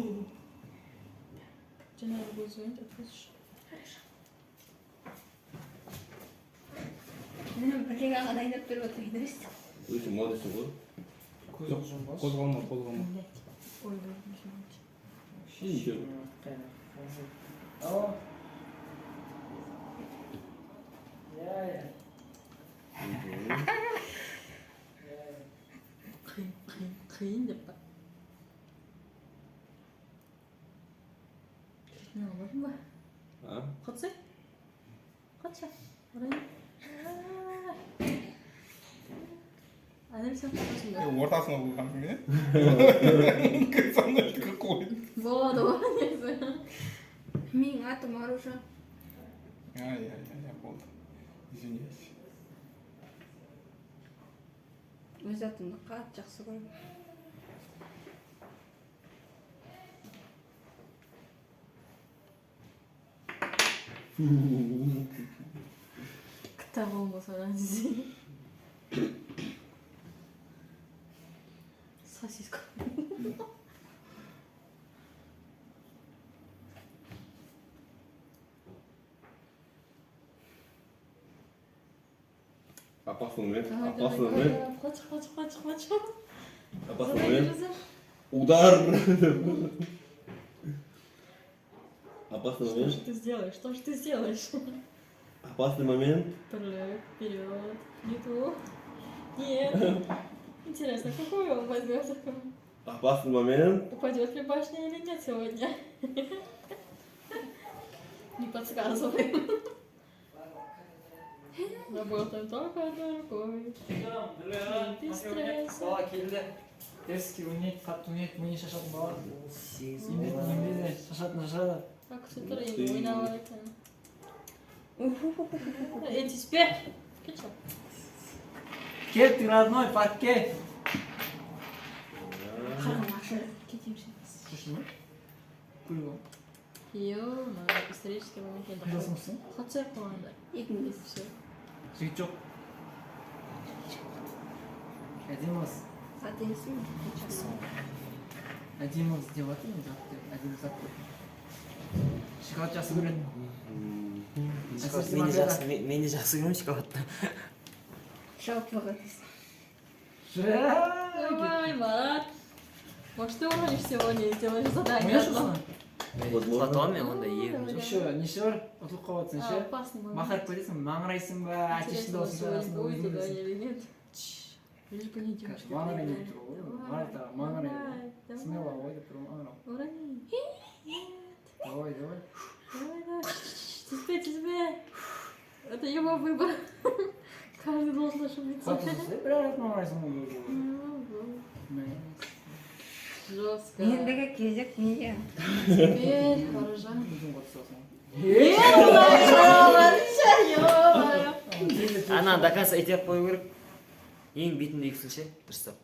надо будет звонить, ответишь. Блин, дайнап беріп отыр едіңіз. Өте молодец ғой. Көзің жұмбас. Қозғалма. Ой, да, извините. Ничего. О. Я. Қиын деп па. Не болдың ба? А? Қатсай? Қатса. Орайын. Анель сен қатасың ба? ортасына қойғансың иә? Самолетқа қой. Болады ғой негізі. Менің атым Аруша. Я болды. Извиняюсь. Өз атымды қатты жақсы көремін. Кітап болмаса да десең. Сосиска. Опасный момент. Хватит. Опасный момент. Удар. Опасный Что момент. же ты сделаешь? Опасный момент. Вперед. Не то. Нет. Интересно, какой он возьмет? Опасный момент. Упадет ли башня или нет сегодня? Не подсказывай. Работаем только одной рукой. Без стресса. Бала келді. Ескі өнет, қатты өнет, миы шашатын бала. Емде шашады. Так, с утра ему виновата. Эти спят. Скачал. Кел, ты родной, паркке. Слушай, кульва. Йо, на исторический момент я Қайдасың? Хатсай қуанды. Екінбес. Все. Жігіт жоқ. Әдеміс. Әдемісің? Әдеміс деп жатыр мен зат деп. Әдемі зат деп. Шоколад жақсы көреді. Мен де жақсы көремін шоколадты. Жалпы бағатыз. Давай, Марат. Может, ты уронишь сегодня и сделаешь задание одно? Құлатамын мен онда егім жоқ. Неше бар? Ұтылып қалып жатсың ше? Опасный момент. Мақарып кетесің, маңырайсың ба, әтешті Интересно, дауысың сегодня арасында будет өзің задание білесің. или нет? Лишь бы не девушка. Маңырай деп тұр ғой. Марата, маңырай. Давай, Смело ой деп тұр ғой, маңырау. урони. Давай. Давай. Тебе. Это его выбор. Каждый должен ошибиться. Қатысыз, бір әрет маңырайсың ғой. Жестко. Ендігі кезек неге? Теперь вооружен. Өзің қатысасың. Ана до конца итеріп қою керек. Ең бетінде ексілше дұрыстап.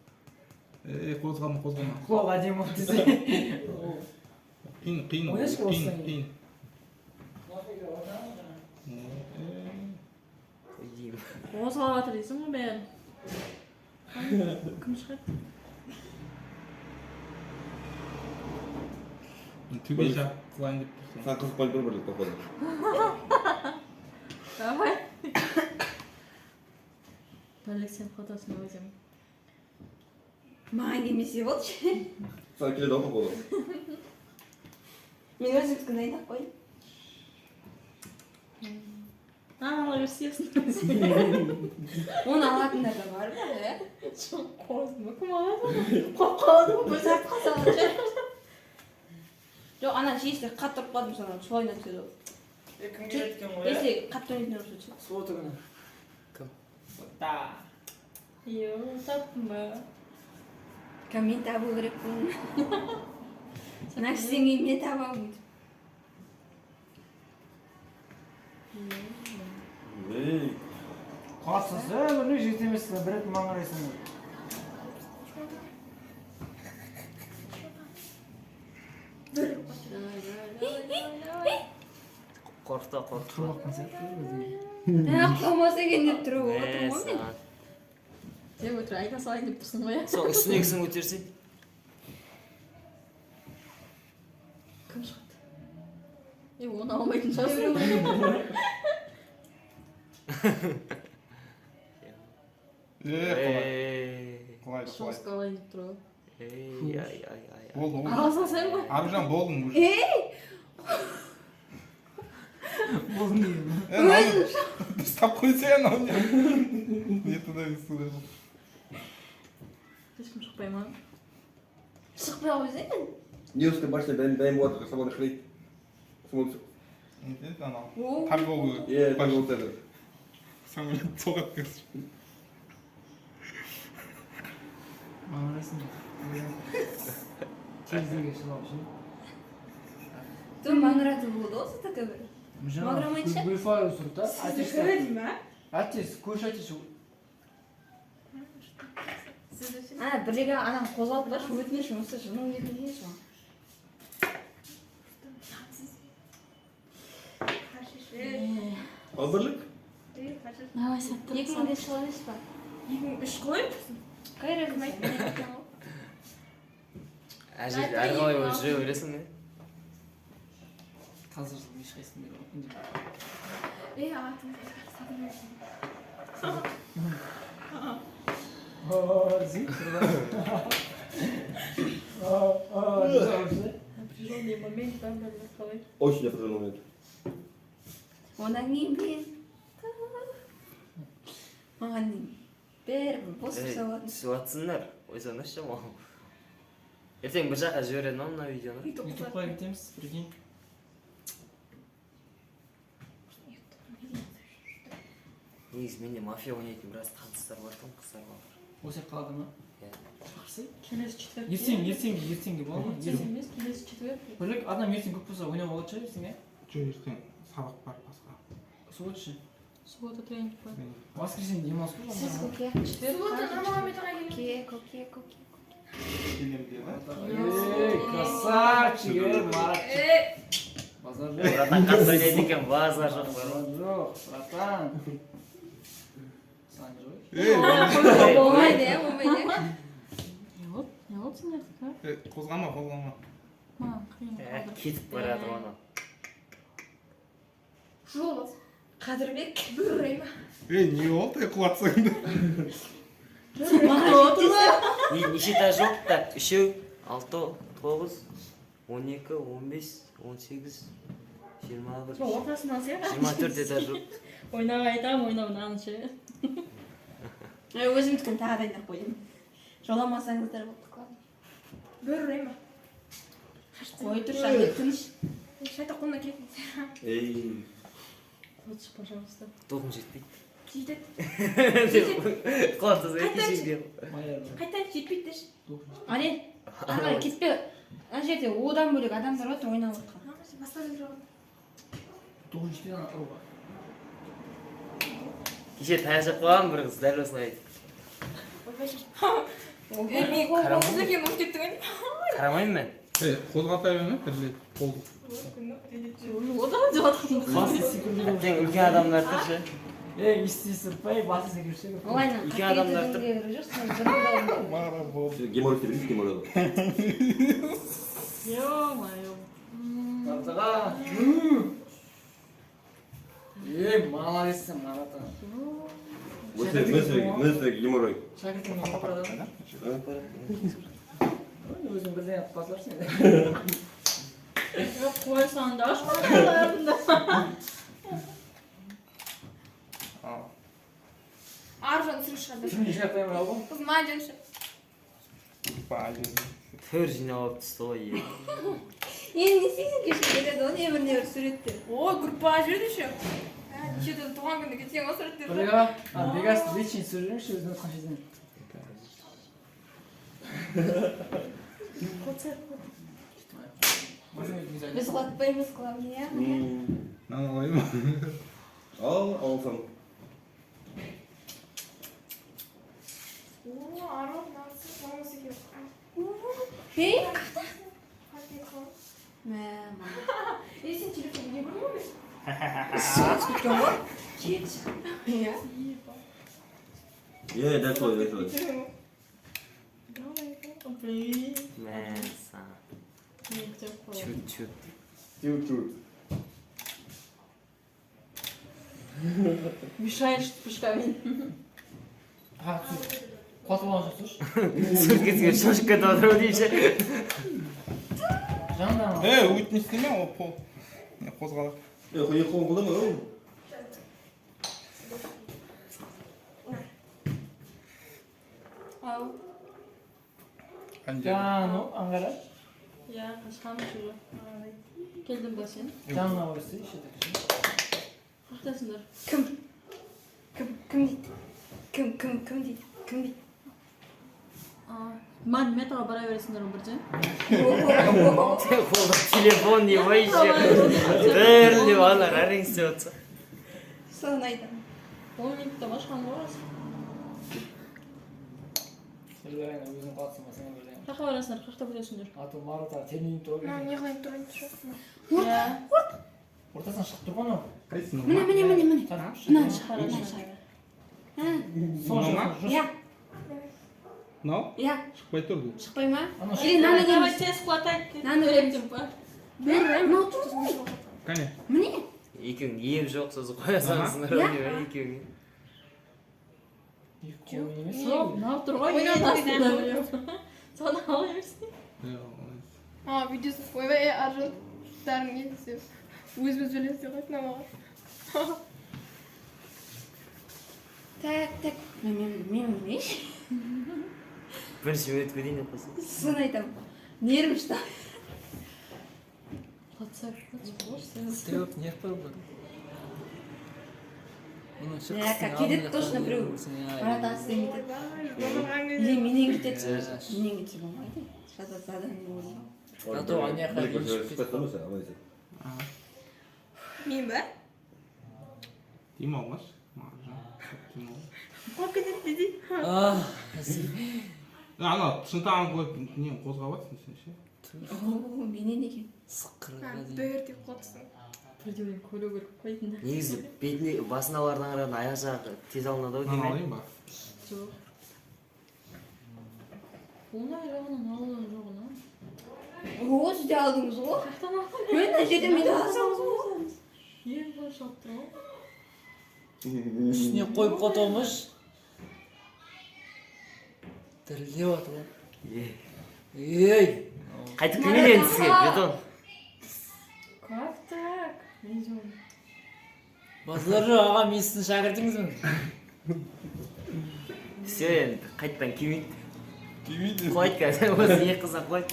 Қозғалма. Қол әдемі болып десе. Қиын. Ойнашқа болсаң. Қиын. Қозғалып жатыр дейсің ғой бәрін. Кім шығады? Түгел жақ қылайын деп тұрсың. Саған қызық болып бір походу. Давай. Алексей фотосын өзім. Маған келмесе болшы. Саған келеді ғой походу. Мен өзіңізгін айдақ қой. Естественно. Оны алатындар да бар ба, ә? Қозма, кім алады? Қоққалады ғой, өзі қатқа салады. Жоқ, ана жесте қатты ұрып қалдым соны, солайына түседі ол. Кімге еткен ғой, ә? Если қатты ойнайтын ұрып түседі. Суы түгіні. Кім? Да. Йо, таптым ба. Кәм мен табу керекпін. Нәрсеңе мен табамын. Ей, Қатсыз, өміріне жете емессің, бір рет маңырайсың. Қорқта. Тұрмақпын сияқты. Қылмаса екен деп тұрып отырмын ғой мен. Сен өтір айта салайын деп тұрсың ғой, Сол үстінегісін көтерсең. кім шығады? Оны алмайтын шығарсың. Қалай. Шоска алайын деп тұр ғой. Ай. Болды. Араласың сен ғой. Аружан болдың уже. Болдың деймін. Ұстап қойсай анау не туда сюда. Ешкім шықпай ма? Шықпай қойсайын. не успей башта дайын болады, свободно шлейт. Смотрит. Не дейді анау. Торговый. Так вот это. Самолет соғат көрсін. Маңырайсың. Терезеге шығып ше. Ты маңыратып болды осы така бір. Маңырамайынша? Гүлфай ұсыр та. Көреді ма? Әтес, көш әтес. Бірлегі адам қозғалып баршы, өтіне жұмысы жының етіне шу. Албырлык? Давай сәтті. 2005 жыл емес па? 2003 қой? Қайыр әкімайды. Әжет әрі қалай болып жүре бересің бе? Қазір ешқайсың беріп. Атым. Напряженный момент, там как қалай. Очень определенный момент. Одан кейін мен маған бәрі бос болатын. Түсіп атсыңдар, ойсаңдаршы маған. Ертең бір жаққа жібереді ма мына видеоны? Ютубқа кетеміз, прикинь. Негізі менде мафия ойнайтын біраз таныстар бар тым, қыздар бар. Осы қалады ма? Жақсы. Келесі четверг. Ертеңге болады ма? Ертең емес, келесі четверг. Бірлік, адам ертең көп болса ойнап алады шығар ертең, Жоқ, ертең сабақ бар басқа. Суббота ше. Суббота тренинг бар. Воскресенье демалыс қой. Сіз көке? Субота Нұрмағамбетовға келген. Көке. Келем деді. Ей, красавчик, Марат. Базар жоқ. Братан қатты ойнайды екен, базар жоқ бар Базар жоқ, братан. Сан жоқ. Болмайды, болмайды. Не болды сендердікі? Қозғама. Маған қиын қалды. кетіп барады оны. Жолыз. Қадырбек. Бүррей ма? Не болды, құлатсаңды. Неше та жоқ та, 3, 6, 9, 12, 15, 18, 21, Ортасынан сияқты. 24 етаж жоқ. Ойнауға айтамын, ойнауынан ше. Өзімдікін тағы дайындап қойдым. Жоламасаңыздар болды. Бүррей ма? Қой тұр, шағын тыныш. Шайта қолына келетін. Ей. Лучше, пожалуйста. Тоқым жетпейді. Жетеді. Қуатыз әйтесің. Қайтадан жетпейді деші. Арен, ағай кетпе. Ана жерде одан бөлек адамдар отыр ойнап отқан. Басқа деп жоғын. 9-дан ұруға. Кеше таяшап қойған бір қыз дәл осылай айтты. Қоғыз екен ұлып кеттің өйін. Қарамайын мен. Қозғата берме, бірлет. Болды. Одан жатқым. Басы секірді. Ертең үлкен адамдар тұр ше. Ей, істей сұрпай, басы секірші. Олайнан Екі адамдар тұр. Мара болды. Геморрой тербейді, геморрой. Ё-моё. Тартыға. Ей, молодецсің, Марата. Мысли геморрой. Шәкіртің не қапырады? Өзің бірден атып басыларсың. Қойсаң да ашқаларында. Аржан сүрі шығады. Кім жинап қоймай алғым? Қыз маған жаншы. Төр жинап алып түсті ғой. Енді не істейсің кешке келеді ғой, небір суреттер. Ой, группаға жүрді еще. Нешеде туған күнде кетсең осы суреттер. Бірліға, Бегас личный сүріңші өзінің қаншеден. Біз қуатпаймыз, главное. Мынаны алайын ба? алсаң. Арал нағысы мамасы келіп. Ей, Сен телефон не көрмейміз? Дәл солай. Мәса. Чуть-чуть. Мешаешь пушками. Қосып алып жүрсіз. Сөзгесіге шошып кетіп отыр дейші. Жанна. Өйтін істеме, ол пол. Не қозғалып. Екі қолын қолдама. Ау. Жану, аңғара. Я қашқам жүрі. Келдің ба сен? Жанна өрісі, ішеді. Қақтасыңдар. кім дейді? Ман метаға бара бересіңдер бірден. Қолда телефон не бай еще. Бірлі бана қарың істеп отса. Соны айтамын. 10 минутта башқан боласың. Сіздерің өзің қатысыңа сен білемін. Қаққа барасыңдар, қақта білесіңдер. Аты Марата терминин тұрып. Не қылайын тұрайын тұшық. Ортасынан шығып тұр ғой анау. Қайсың? Міне. Мынаны шығар. Иә, Мынау? иә. Шықпай тұр бұл. Шықпай ма? Анау Или наны Давай көреміз. тез хватай. Наны көреміз. Мынау тұр. Кәне. Міне. Екеуің ем жоқ сөз қоя салсыңдар Иә. екеуің. Мынау тұр ғой. Ойнап астында біреу. Соны ала берсін. Видеосын ойбай, аржан дәрің етсе. Өзіміз білесіз ғой, намаға. Так. Мен білмейші. Бірінші минутқа дейін қосын. Соны айтамын. Нервім ұшта. Қатсақ, Стрелок не впадал. Кетеді точно біреу. Марат істемейді. Или менен кетеді. Менен кетсе болмайды. Шатасады. Мен ба? Дем алмаш. Қойып кетеді дейді. Ана шынтағын қойып нені қозғап атсың сен ше. Менен екен. Бөр деп қотсың. бірдеуін көру керек қойтында. Негізі бетіне басына бардан қараған аяқ жағы тез алынады ау Мынаны деймін. алайын ба? Жоқ. Оңай жағынан алудан жоғына. Сіз де алдыңыз ғой. Қақтан алған? Мен мына жерде мені алсаңыз ғой. Ең бай шалып тұр ғой. Үстіне қойып қотылмыш. Дірілдеп отыр ғой. Ей! Қайтып келмейді енді сізге бетон. Как так? Видео. Базар жоқ, ағам мен сіздің шәкіртіңізбін. Все енді қайтпан келмейді. Келмейді. Қойды қазір осы екі қызға қойды.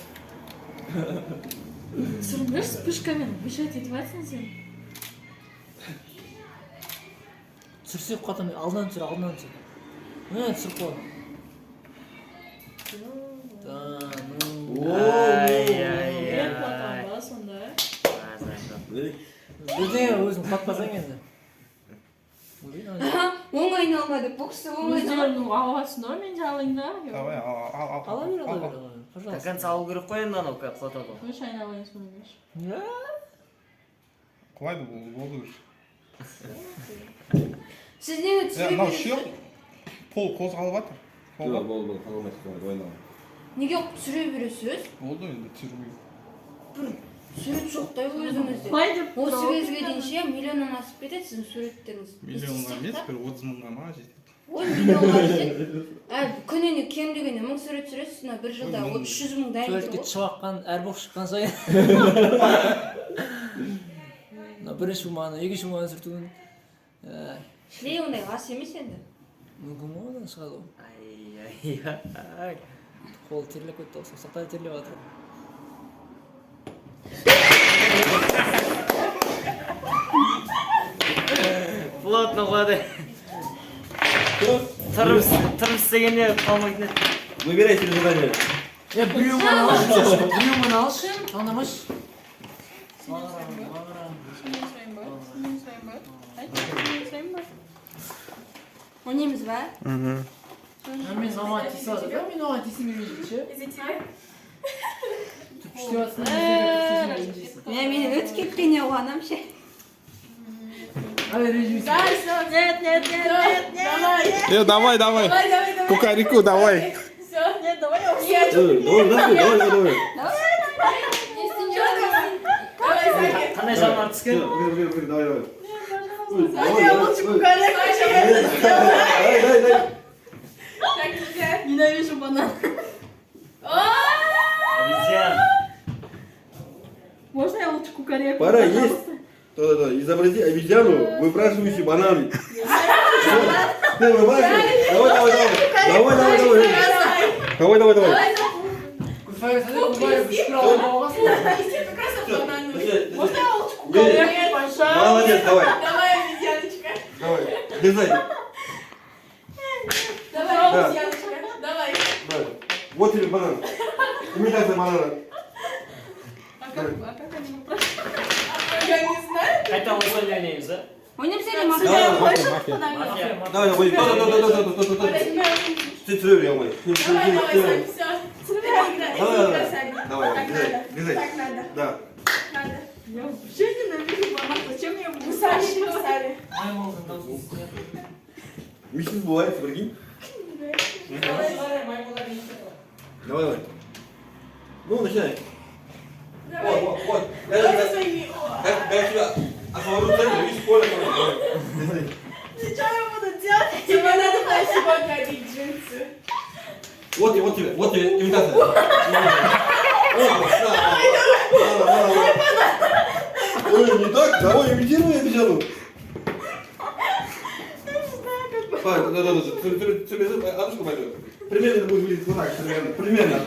Сұрыңдаршы спышкамен мешать етіп айтсың сен. Түсірсек қатам, алдынан түсір. Түсіріп қой. Беріп қуатқан ба сонда? Бірдеңе өзің қатпасаң енді. Оңайын алмады. Бұл кісі оңайын алмады. Өздерінің аласың ғой, мен де алайын да. Давай, Ала бер. До Пожалуйста. конца алу керек қой енді анау қотады. Өш айналайын соны беш. Құлайды бұл болды үш. Сіз неге түсіре Мынау бересіз? шиық. Пол қозғалып жатыр. Болды. Неге түсіре бересіз? Болды енді түсірмей. Сурет жоқтай өзіңізде. Қой деп Осы кезге дейін ше миллионнан асып кетеді сіздің суреттеріңіз. Миллионға емес, бір 30 мыңға ма жетеді. Ой, миллионға жетеді. Күніне кем дегенде 1000 сурет түсіресіз, мына бір жылда 300 мың дайын Суретке тұр ғой. шығып аққан, әр боқ шыққан сайын. Бірінші болмағаны, екінші болмағаны сүртуін. Шлей ондай ас емес енді. Мүмкін ма одан шығады ғой. Ай. Қол терлеп кетті ғой, саусақтары терлеп жатыр. Плотно қойды. Тұрып істегенде қалмайтын еді. Выбирай телевизор. Біреумен алшы. Анамыш. Ойнаймыз ба? Мен заман тисады. Мен оған тисемеймін ше. Күштеп атсың. Мен өтіп кеткеніне қуанам ше. Давай режимся. Давай. Кукарику, давай. давай. Қандай заман түскен? Давай. Ненавижу банан. Обезьян. Можно я лучше кукареку? Пора есть. Да. Изобрази обезьяну, выпрашивающий бананы. Ты выпрашиваешь? Давай. Можно я лучше кукареку, пожалуйста? Молодец, давай. Давай, обезьяночка. Давай. Дерзай. Давай, обезьяночка. Давай. Вот тебе банан. Имитация банана. А как они выпрашивают? Я не знаю. Қайта осылай ойнаймыз, да? Ойнап Давай, мафия. Мафия. Давай. Ты целый я мой. Давай, Сань, все. Давай. Дерзай. Так надо. Да. Надо. Я вообще ненавижу банан. Зачем мне кусали? Мечты сбываются, прикинь. Давай. Ну, начинай. Вот. Давай со своими. Как тебя отвору центр, видишь, поле. Дерзай. Что я буду делать? Тебе надо было сегодня одеть джинсы. Вот тебе имитация. Ой, не так, давай имитируй обезьяну. Адушка пойдет. Примерно это будет выглядеть вот так, примерно.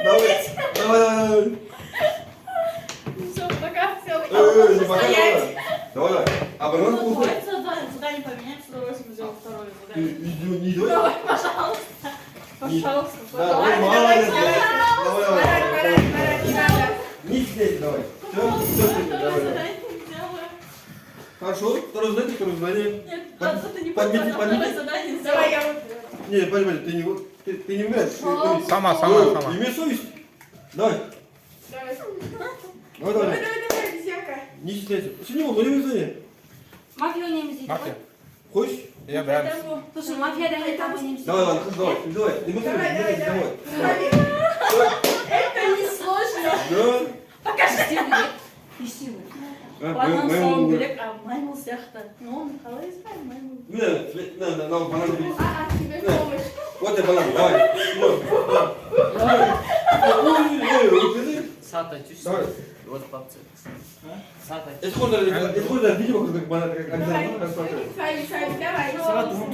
Давай. Все, пока, все. Не пока, давай. А банан вкусный. Задание поменять, с удовольствием сделал второе задание. Не давай. Давай, пожалуйста. Пожалуйста. Давай, молодец. Давай. Не надо. Не стесняйся, давай. Все, Второе давай. задание не делаю. Хорошо, второе задание. Нет, это не Подмети. второе задание. Давай, я вот. Не, понимаешь, ты не умеешь. Сама. Имей совесть. Давай. Давай. обезьянка. Не стесняйся. Сиди, вот, не задание. Мафия ойнаймыз дейді ғой. Мафия. Хочешь? Я бәрін. Слушай, мафияда не так ойнаймыз. Давай, ладно, давай. Демонстрируй. Это не сложно. Да. Покажи. Естественно. Банан соң бөлек, а маймыл сияқты. Ну, қалай исправим маймыл? На, банан. Тебе помощь. Вот тебе банан, давай. Ой, Сата, давай. вот папцы. Сата. Исходно видео, как банан, как обезьяна. Сами, давай. Сағат 19.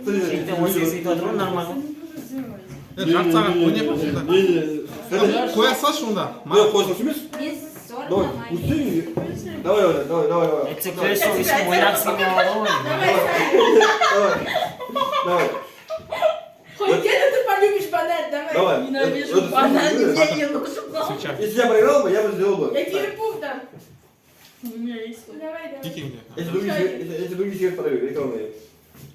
Сен сөйтіп жатыр ғой, нормально. Жарты сағат ойнап қоя салшы онда. Маған қойсың емес? Без ссор Давай, болмайды. пусти. Давай. Әйтсе күресу үшін ойнағысы келмеді ғой. Давай. Хоть где-то ты полюбишь банан, давай. Давай. Ненавижу банан, мне не нужен. Если я проиграл бы, я бы сделал бы. Я тебе пух дам. У меня есть. Давай. Дикий. Если другие себе подарю, рекламные.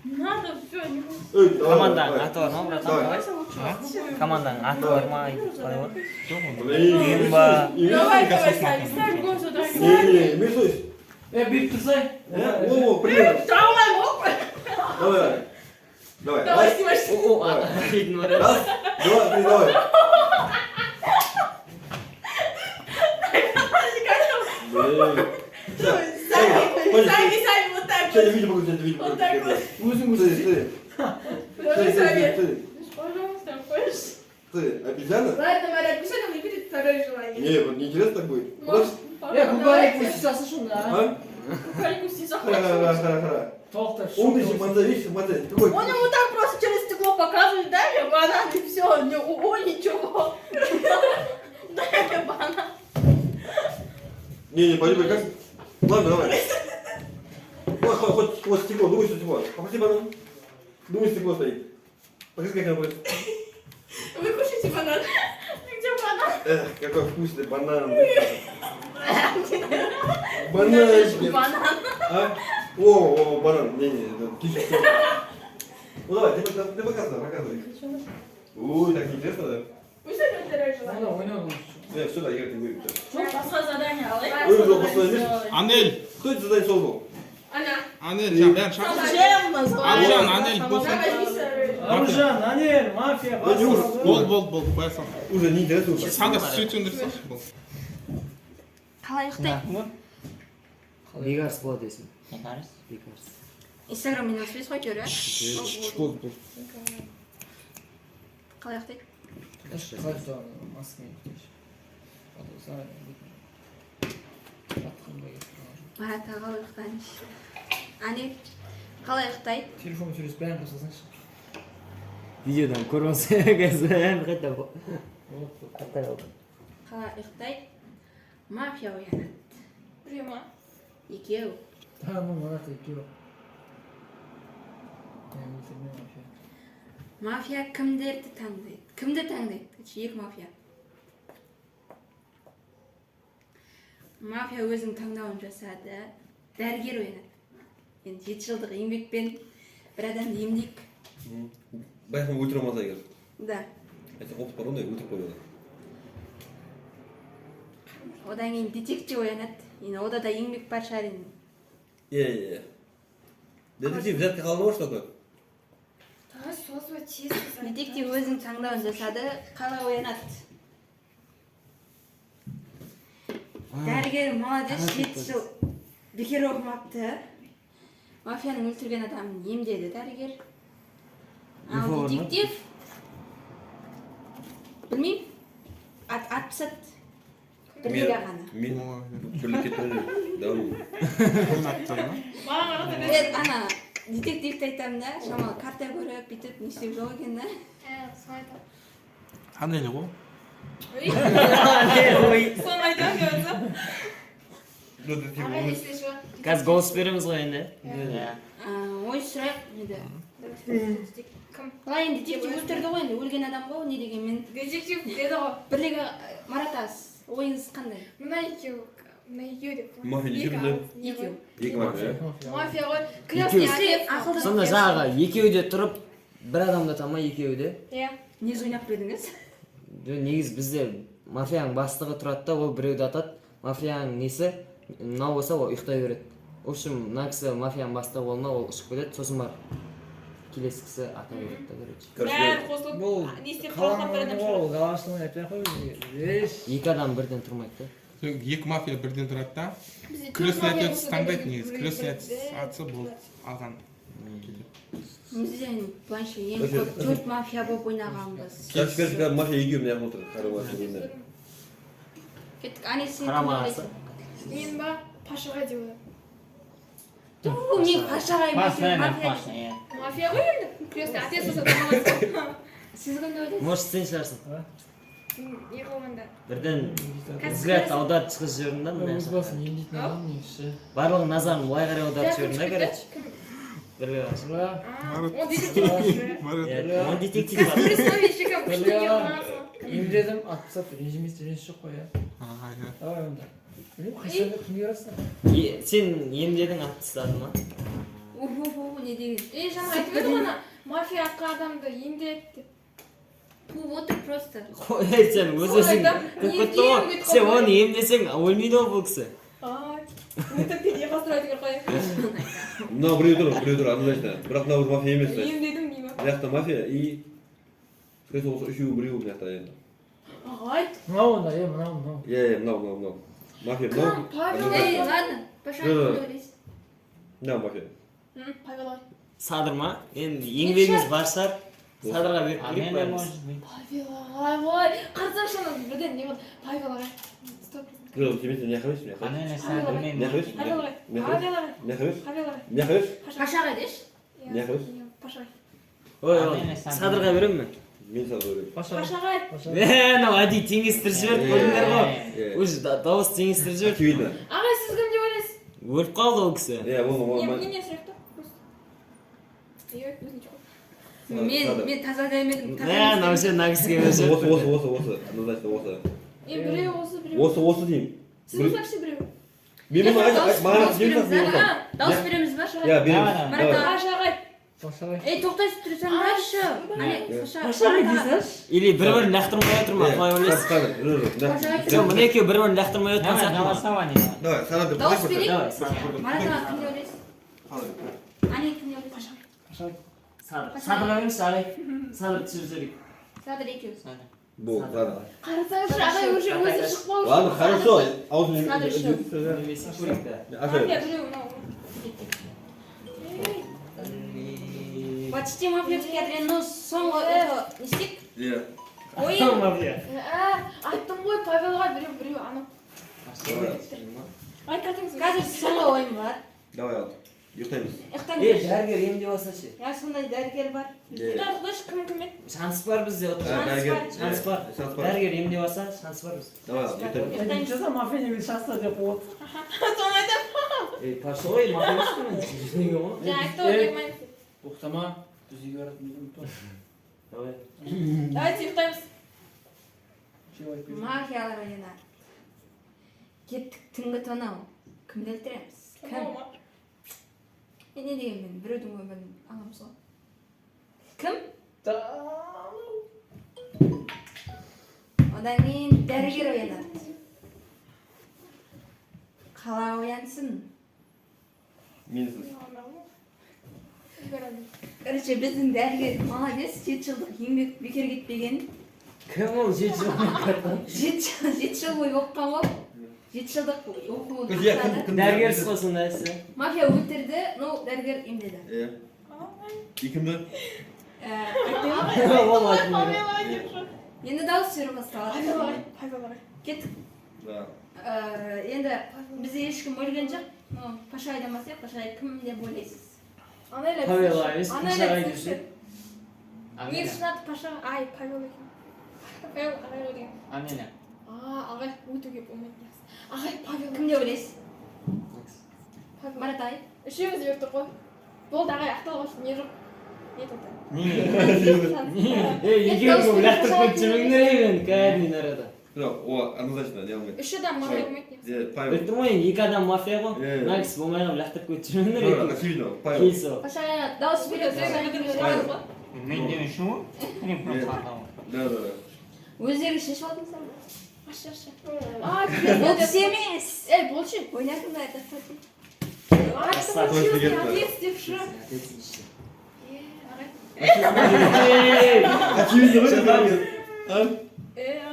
Не надо, все, не буду. Командаң аты бар ма, братан? Командаң аты бар ма? Қалай бар? Үйің ба? Давай, Сами, ставь гол сюда. Не, имей совесть. Беріп тұрсай. О, примерно. Травмай мог? Давай. Давай, снимайся. О, дейтін бар еді. Раз, два, три, давай. Сами, вот так. Сейчас я видео могу снять, видео. Вот так вот. Смотри. Давай, Сами. Пожалуйста, хочешь? Смотри, обезьяна? Ладно, Марат, пусть она не будет второе желание. Не, вот неинтересно так будет. Кукареку сисасы шунда. А? Кукареку сисасы. Ха-ха-ха. Толықтай Умный шимпанзе, видишь, шимпанзе. Какой? Он ему так просто через стекло показывает, дай мне банан и все, ничего. Дай мне банан. Не, подумай, как? Ладно, давай. Хоть стекло, думай, что стекло. Попроси банан. Думай, стекло стоит. Покажи, как она будет. Вы кушаете банан? Где банан? Эх, какой вкусный банан. Банан. Банан. А? О, банан. Не, кишу. Ну давай, ты показывай. Ой, так интересно, да? Пусть они дороже. Ана ойнау. Нет, сюда играть не будем. Жоқ, басқа задание алайық. Ой, жоқ, басқа емес. Анель, Кто это задание создал? Ана. Анель, жаңа бәрін шақыр. Аружан, Анель, болсын. Аружан, Анель, мафия, Да не ужас. Бол, қоя сал. Уже не интересно уже. Санда свет сөндірсеңші, бол. қалай ұйықтайды? Бегарс болады десің. Бекарс? Бегарс. Инстаграммен өшпейсіз ғой көрі? Бол. қалай ұйықтайды? Қалай маскамен күтейші. Марат аға ұйықтайыншы. Анель, қалай ұйықтайды? Телефон сөйлесіп бәрін қосылсаңшы. Видеодан көріп алсаң қазір қайта қалай ұйықтайды? Мафия оянады. Біреу ма? Да, Екеу. Марат екеу. Мафия. Мафия кімдерді таңдайды? Кімді таңдайды? Екі мафия. Мафия өзінің таңдауын жасады. Дәрігер оянады. Енді 7 жылдық еңбекпен бір адамды емдейік. Поэтому ультрамаза играть. Да. Это опыт породный, ультра победа. Одан кейін детектив оянады. Енді ода да еңбек бар шығар енді. Детектив взятка қалды ма что такое? Давай созба тез. Детектив өзінің таңдауын жасады. Қалай оянады? Дәрігер молодец, 7 жыл бекер оқымапты. Мафияның өлтірген адамын емдеді дәрігер. Ал детектив білмеймін. Ат пысады. Бірлігі ғана. Мен бірлікке тұрды. Ана детективті айтамын да, шамалы карта көріп, бүйтіп, не істеп жоқ екен да. Солай айтам. Анель ғой. Соны айтам өзі. Аға есте шыға. Қазір голос береміз ғой енді. Ой сұрақ еді. Кім? Былай енді детектив өлтірді ғой енді, өлген адам ғой, не дегенмен. Детектив деді ғой. Бірлігі Маратас, ойыңыз қандай? Мына екеу. Мына екеу деп. Мафия не жүрді? Екеу. Екі мафия. Мафия ғой. Красный отец. Сонда жаңағы екеуі де тұрып, бір адамды танымай екеуі де. Иә. Не ойнап бердіңіз? Негіз бізде мафияның бастығы тұрады да, ол біреуді атады. Мафияның несі, мынау болса ол ұйықтай береді. В общем, мына кісі мафияның бастығы болма, ол ұшып кетеді, сосын бар. Келесі кісі ата береді да, короче. Бәрі қосылып, не істеп қалған бір адам шығады. Галаштың айтпай қой. Екі адам бірден тұрмайды да. Екі мафия бірден тұрады да. Крестный отец таңдайды негізі. Крестный отцы болды алған. Бізден былайша ең көп 4 мафия болып ойнағанбыз. Сейчас скажи, мафия егеу мына отыр. Қарамасы енді. Кеттік, анесі Қарамағасы. Мен ба Пашаға деп ойлаймын. Мен Пашаға Мафия. Мафия ғой енді. Крестный отец болса да болады. Сіз кімді ойлайсыз? Может, сен шығарсың. Екі болғанда. Бірден взгляд аударып шығып жібердім да. Өз басын емдейтін адам несі. Барлығын назарын былай қарай аударып жібердім да, короче. Бірге қарсы. Он детектив уже. Он детектив бар. Представительщиком күшті еуанасың. Емдедім, атпысап, режиместе ренжі жоқ қой, иә. Давай онда. Білмеймін, қайсырды кімге қарасың? Сен емдедің атты тастадың ма? Не деген? Жаңа айтып еді ғана, мафия атқа адамды емдеді деп. Отыр просто. Қой, сен өз-өзің көп кетті ғой. Сен оны емдесең, өлмейді ғой бұл кісі. Өтіп не бастырайды көр қой. Мынау біреу тұр, однозначно. Бірақ мынау бір мафия емес. Емдедім деймін. Мына жақта мафия и скорее болса үшеуі біреуі мына жақта енді. Айт. Мынау онда, мынау. Иә, мынау. Мафия мынау. Павел. Ладно, Паша, кімді ойлайсыз? Мынау мафия. Павел ай. Садыр ма? Енді еңбегіңіз бар шығар. Садырға беріп керек Анель қоямыз. может быть. Павел ай. Қарсаңшы ана бірден не болды? Павел ай. Стоп. Кіріп, сен не қабес? Анель сәл білмеймін. Не қабес? Павел ай. Павел ай. Не қабес? Павел ай. Не қабес? Пашаға деші? Не қабес? Паша ай. Ой, Садырға берем мен? Мен садыр ойлаймын. Пашаға ай. Мынау әдей теңестіріп жіберді, көрдіңдер ғой? Уже дауыс теңестіріп жіберді. Очевидно. Ағай, сіз кім деп ойлайсыз? Өліп қалды ол кісі. Иә, Не сұрақ та? Просто. Ей, өзін жоқ. мен таза демедім. мына осы нагиске берсе. осы. Однозначно осы. Біреу осы, біреу. Осы деймін. Сіз вообще біреу. Мен Дауыс береміз ба? Я, береміз. Марат Пашағай. ей тоқтайсыз тұрсаңдаршы. Или бір-бірін лақтырмай отыр ма? Қалай ойлайсыз? Жоқ, мына екеуі бір-бірін лақтырмай отқан Давай, сияқты ма? голосование. Давай, саған деп дауыс берейік. Давай, Марат аға кімге ойлайсыз? Ане кімге ойлайсыз? Пашағай. Садыр емес, ағай. Садыр түсіріп жіберейік. Садыр екеуіз. Бұл, ладно. Қарасаңызшы, ағай уже өзі шықпау үшін. Ладно, хорошо. Аузын Садыр şu. Немесе көрейік та. Мафия біреу мынау. Почти мафия театры, но соңғы не істейік? Иә. Ойын. Айттым ғой, Павелға біреу, анау. Айтқатыңыз. Қазір соңғы ойын бар. Давай, ал. Ұйықтаймыз. Дәрігер емдеп алсашы. Я сондай дәрігер бар. Құдаш кім еді? Шанс бар бізде отыр. Шанс бар. Дәрігер емдеп алса, шанс бар бізде. Давай, ал, ұйықтаймыз. Жаса мафия немен шанста деп қойды. Соны айтам. Паша ғой, мақал емеспін. Жүзінеге ғой. Жаңа айтты ғой, демайын. Тоқтама, біз үйге баратын едім то. Давай. Давайте ұйықтаймыз. Мафиялар ойнар. Кеттік түнгі тонау. Кімді өлтіреміз? Кім? Не деген мен біреудің өмірін аламыз ғой. Кім? Одан кейін дәрігер оянады. Қала оянсын. Менсіз. Короче, біздің дәрігер молодец, 7 жылдық еңбек бекер кетпеген. Кім ол 7 жыл? 7 жыл бойы оқыған ғой. 7 жылдық оқуын Дәрігерсіз ғой сонда әсі. Мафия өлтірді, но дәрігер емдеді. Иә. Икімді? Ол айтмайды. Енді дауыс беру басталады. Павелға. Кеттік. Да. Енді бізде ешкім өлген жоқ. Пашайдан бастайық, Пашай кім деп ойлайсыз? Павел емес, Пашағай жүрсе. Негізі шынаты Паша. Ай, Павел екен. Павел ағай деген. Амина. Ағай өтуге болмайды. Ағай, Павел. Кім деп ойлайсыз? Марат ағай. Үшеуміз бердік қой. Болды ағай, ақталғасын не жоқ. Не тоқтай. Егер бұл лақтырып кетіп жүрмеңдер емен, кәдімін арада. Жоқ, о, однозначно, не алмайды. Үш адам мафия болмайды. Павел. Өттім ғой, екі адам мафия ғой. Нагис болмайған лақтырып кетіп жүрмеңдер екен. Очевидно, Павел. Келісі ғой. Пашайға дауыс беру. Мен не үшін? Мен просто атамын. Да. Өздері шешіп алдыңыздар ма? Ашы. Бұл кісі емес. Болшы. Ойнадым да айтады. Отец деп шы. Очевидно, ғой.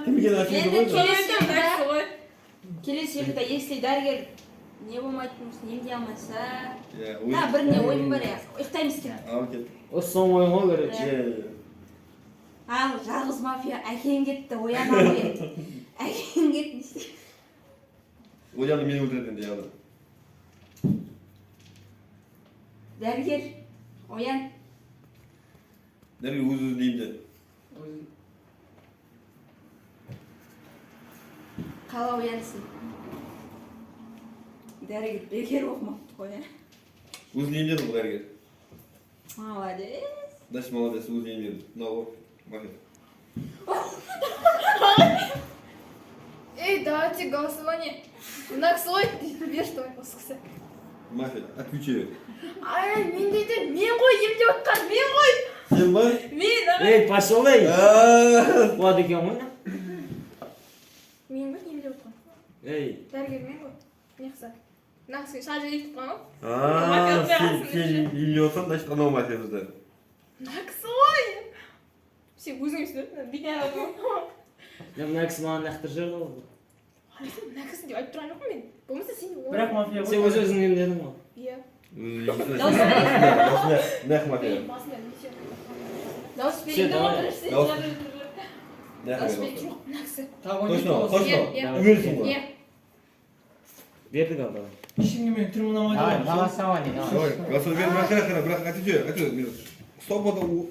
Кімге Енді келесі жылда, если дәрігер не болмайтын болсын, емдей алмаса, біріне ойын бар я, ұйықтаймыз деп. Ал кет. Осы соң ойын ғой көреді. Ал жалғыз мафия әкең кетті, ояна ғой. Әкең кетті не істейді? Оянды мені өлтіреді де яғды. Дәрігер, оян. Дәрігер өз-өзі деймді. Қала оянсын. Дәрігер бекер оқымапты ғой. Өзін емдеді бұл дәрігер. Молодец. Дальше молодец, өзін емдеді. Мынау махет. Давайте голосование. Нагис ғой, бер что осы кісі. Мафия, отвечаю. Ай, мен дейді, мен ғой емдеп отқан, мен ғой. Сен ба? Мен, Пашолай. Болады екен ғой, на? мен ғой емдеп отқан. Дәрігер мен ғой. Не қыса? Нағысқа шаржы етіп тұтқан ғой. Сен емдеп отқан, значит, анау мафия бізді. Нағыс ғой. Сен өзің өстің, бекер алдың. Нагис маған лақтыр жүрді ғой. Нағыс деп айтып тұрған жоқпын мен. Болмаса сен Бірақ мафия ғой. Сен өз-өзің емдедің ғой. Иә. Нәқ мафия. Дауыс берейін. Дауыс берейін. жоқ, Точно. Уверсің ғой. Бердік алда. Ешкіммен түрмін Давай, алмайды. голосование. Давай, голосование бер, бірақ отвечаю. 100%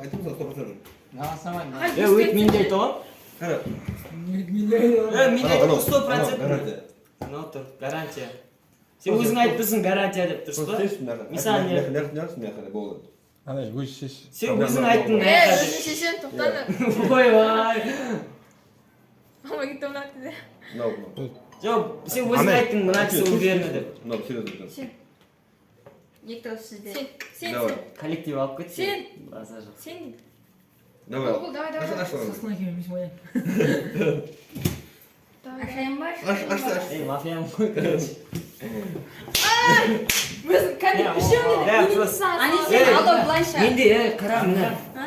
айтыңыз, 100%. Голосование. Өйт мен де айты ғой. Қара. Мен айты 100%. Гарантия. Анау тұр, гарантия. Сен өзің айтып тұрсың гарантия деп тұрсың ба? Мысалы не? Нәқ болды. Ана өзі шеш. Сен өзің айттың да. өзің шешен тоқтаңдар. Ойбай. Ама кетті мына деді. мынау Жоқ, сен өзің айттың мына кісі уверенно деп. мынау серьезно Екі сізде. Сен давай Коллектив алып кет. Сен. Баса жоқ. сен давай давай Сосын әкем емес моя. Ашайын ба? Ей, мафиям ғой, короче. өзің кәдімгі үшеуінде Я де просто- Ане сен алда былайша. Менде, қара мына.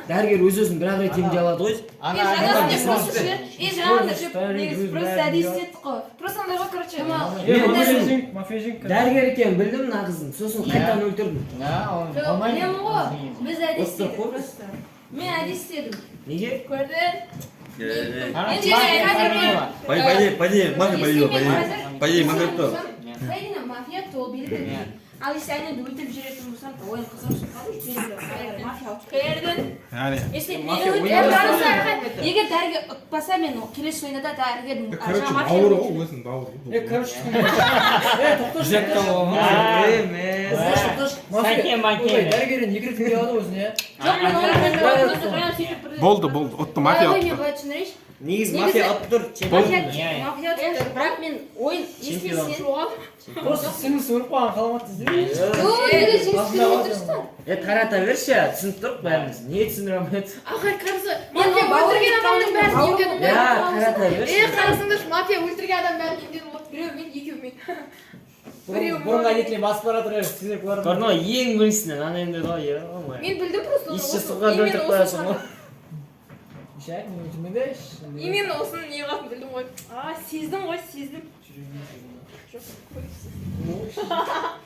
Дәрігер өз-өзін бір-ақ рет емдей алады ғой. Просто әдейі қой. Просто андай ғой, короче. Мафия жең. Дәрігер екенін білдім мына қыздың. Сосын қайтадан өлтірдім. Білемін ғой. Біз әдейі істедік просто. Мен әдейі істедім. Неге? Көрдің? пойди мафия пойди мафия кто Әрине мафия тол белгілі. Ал если әне өлтіріп жүретін болсам, ойын қызық шықпады. Мафия алып Көрдің? Яғни егер дәрігер ұтпаса мен келесі ойында да дәрігердің короче бауыры ғой өзінің бауыры. Короче. Жүректе болған. Сәкен банкен. Дәрігерден екі рет емдей алады өзіне. жоқ мен оны Болды отты мафия мен отты. былай түсіндірейінші. Негізі мафия алып тұр. Мафия тұр, бірақ мен ойын Чемпион. Просто сенің сөріп қойған қаламатты іздеймін. Тарата берші, түсініп тұрық бәріміз. Не түсіндіре алмайды? Ағай, қарсы, мафия өлтірген адамның бәрін емдедім. Тарата берші. Қарасыңдаршы, мафия өлтірген адам бәрін емдедім. Біреу мен, екеу мен. Бұрынға нетіле басып бара тұрып, сіздер көрдім. Көрдің ғой, ең біріншісінен ана емдеді ғой, Мен білдім просто. Исші сұлған өлтіріп қоясың ғой. Шәк, мен өтімінде Именно осының не қылатын білдім ғой. Сездім ғой, сездім.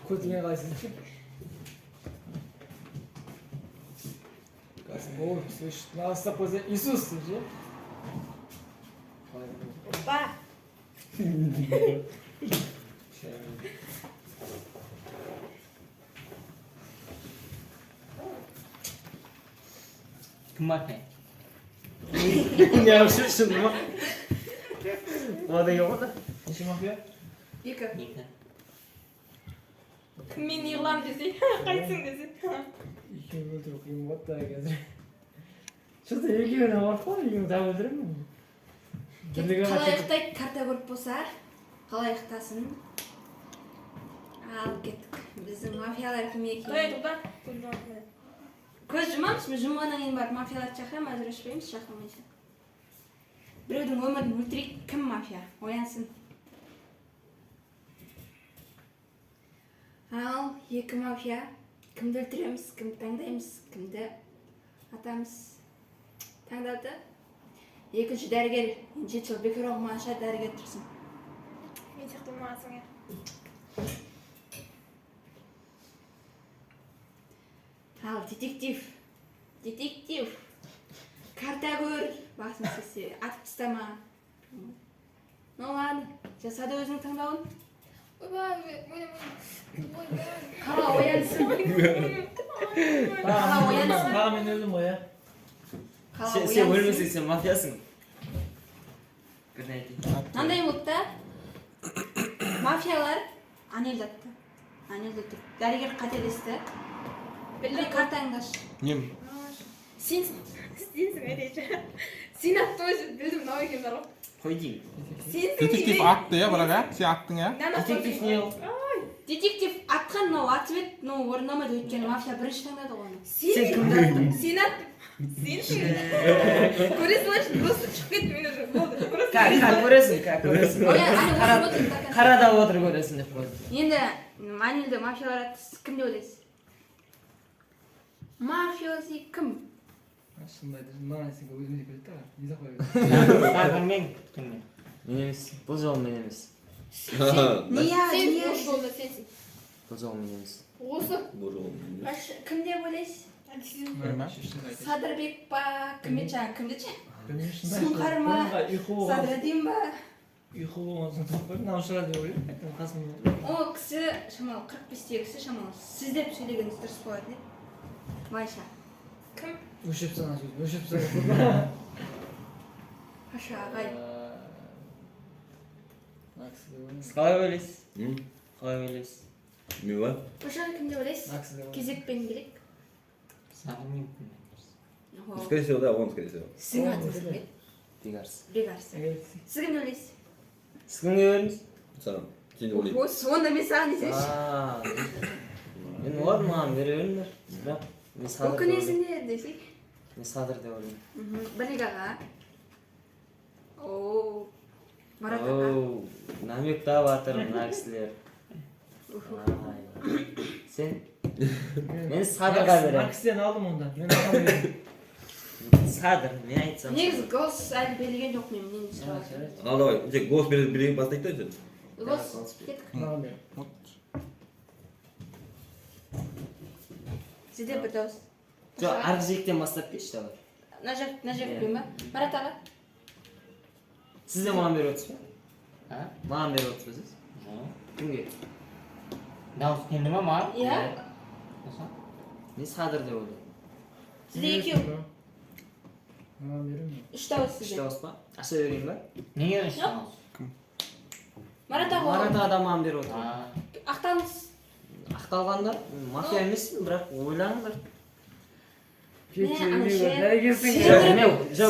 көтімен қалайсың. Бог, слышь, надо с тобой за Иисус, слышишь? Опа! Кім мафия? Не ашыршын ма? Ода еғода? Неше мафия? Екі. Екі. Кім мен неғылам десе, қайтсың десе. Екеуін өлтіру қиын болады да қазір. Что-то екеуін алып қой, екеуін тағы өлтіремін. Қалай ұйықтайды, карта көріп болса, қалай ұйықтасын. Ал кеттік. Біздің мафиялар кім екен? Көз жұмамыз, біз жұмғаннан кейін барып мафияларды шақырамыз, әзір өшпейміз, шақырмайсың. Біреудің өмірін өлтірейік, кім мафия? Оянсын. Ал екі мафия. Кімді өлтіреміз, кімді таңдаймыз, кімді атамыз. Таңдады. Екінші дәрігер, 7 жыл бекер оқымағанша дәрігер тұрсын. Мен сияқты мағасың я. Ал детектив. Детектив. Карта көр, басын сесе, атып тастама. Ну ладно, жасады өзің таңдауын. Қала оянсын. Қала оянсын. Тағы мен өлдім ғой, я. Сен өлмесең, сен мафиясың. Мынандай болды да, мафиялар Анелді атты. Анелді тұр. Дәрігер қателесті. Білді картаңдашы. Нем? Сенсің әдейші. Сен атты өзі білдім мынау екен бар ғой. Қой деймін. Детектив атты я бірақ сен аттың я? Детектив не ол? Детектив атқан мынау атып еді, мынау орындамайды өйткені мафия бірінші таңдады ғой оны. Сен кімді аттың? Сен аттың. Сенсің. Көресің лайшын, просто шығып кетті мен уже. Болды. Как көресің? Қарада отыр көресің деп қойды. Енді Анелді мафиялар атты, кім деп ойлайсыз? Мафиози кім? Шындайды, маған сенге өзіме келді да, не зақпай Мен. Мен емес, бұл жолы мен емес. Сен осы жолда сенсің. Бұл жолы мен емес. Осы. Кім деп ойлайсыз? Садырбек па? Кіммен жаңа кімді че? Сұңқар ма? Садырдин ба? ұйқы болған соң тұрып қойдым, мынау шығар деп ойлаймын. Айттым қасымда отыр. О кісі шамалы 45-тегі кісі шамалы сіз деп сөйлегеніңіз дұрыс болады не? Майша. Кім? Өшіп сана сөз, өшіп сана. Паша ағай. Қалай ойлайсыз? Қалай ойлайсыз? Мен ба? Паша кім деп ойлайсыз? Кезекпен келек. Сағынмен Скорее всего, да, он, скорее всего. Сіздің атыңыз кім еді? Бекарс. Бекарыс. Сіз кімді ойлайсыз? Сіз кімге бердіңіз? Саған. Сен де ойлаймын. Сонда мен саған десеңші. Мен олар маған бере беріңдер. Бірақ мен Ол Садыр күн деп ойлаймын. есімде десей. Мен Садыр деп ойлаймын. Бірлік аға. Оу. Марат аға. Оу, намек тап жатыр мына кісілер. Сен? Мен Садырға беремін. Мына кісіден алдым онда. Мен аға бердім. Садыр, мен айтсам. Негізі голос әлі берілген жоқ мен нені сұрап. Ал, давай, тек голос берейін бастайық та сен. Голос, кеттік. Маған бер. Сізде бір дауыс. Жоқ, арғы жектен бастап кетші давай. Мына жақ берейін ба? Марат аға. Сіз де маған беріп отырсыз ба? А? Маған беріп отырсыз ба сіз? Кімге? Дауыс келді ма маған? Иә. Мен Садыр деп ойлаймын. Сізде екеу. Маған беремін. Үш дауыс Үш сізде. дауыс па? Аша берейін ба? Неге үш дауыс? Марат аға. Марат аға да маған беріп отыр. Ақтаңыз. Ақталғанда мафия емеспін, бірақ ойланыңдар. Жоқ,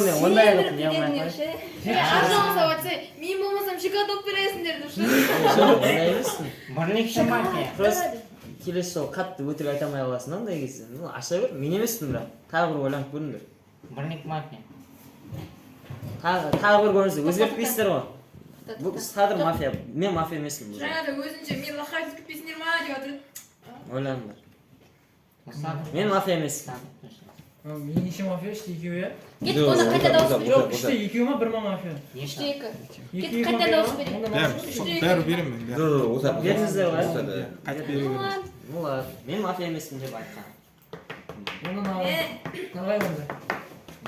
мен ондай қылып не алмай қояйын. Пожалуйста, отцы, мен болмасам шоколад бересіңдер дұрыс. Жоқ, ондай емеспін. Бірнеше мафия. Просто келесі жолы қатты өтірік айта алмай қаласың андай кезде. Ну, аша бер, мен емеспін бірақ. Тағы бір ойланып көріңдер. Бірнеше мафия. Тағы бір көріңіздер, өзгертпейсіздер ғой. Бұл Садыр мафия, мен мафия емеспін. Жаңағы өзінше мен лақай күтпейсіңдер ма деп отыр. Ойланыңдар. Садыр. Мен мафия емеспін. Мен неше мафия іште екеу, иә? Кеттік, онда қайта дауыс берейік. Жоқ, іште екеу ма, бір ма мафия? Үште екі. Екеу Қайта мафия дауыс ма? берейік. Онда Бәрі беремін мен. Жоқ, осы Беріңіздер ғой. Қайтып бере беремін. Ну ладно, мен мафия емеспін деп айтқан. Онда нағай онда.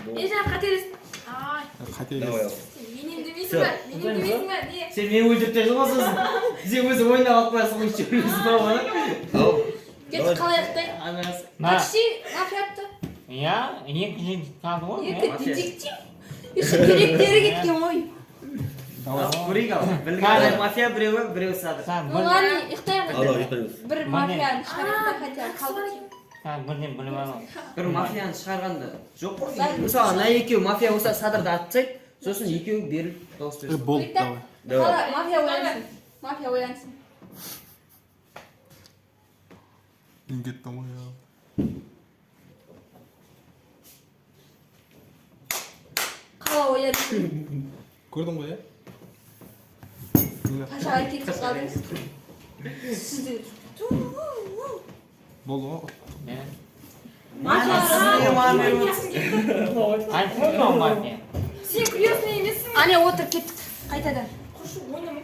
Мен жаңа қателестім. Ай, Давай, Қателес. менен демейсің ба? Менен демейсің ба? Не? Сен мені өлтіртесің ғой сосын. Сен өзі ойнап алып қоясың ғой үшеуміз ба оны? Кеттік, қалай аяқтайық? Анасы. Почти мафия атты. Иә, екі жігіт қалды ғой. Екі детектив. Еще керектері кеткен ғой. Көрейік ал. Бірлігі мафия біреуі, біреуі Садыр. Ну ладно, ұйықтайық. ал, ұйықтаймыз. Бір мафияны шығарайық хотя бы қалды. Бірден біліп алам. Бір мафияны шығарғанда жоқ қой. Мысалы, ана екеу мафия болса Садырды атсайық, сосын екеуі беріп дауыс берсін. Болды, давай. Қалай, мафия ойлансын. Мафия ойлансын. Мен кеттім ғой. Қалай ойлансын. Көрдің ғой, Қашаға кетіп қалдыңыз. Сізді. болды ғой. Сізге маған беріп отырсыз. Айтып ма мафия? Сен күлесің емессің. Ане отыр кеттік. Қайтадан. Қошу ойнамай.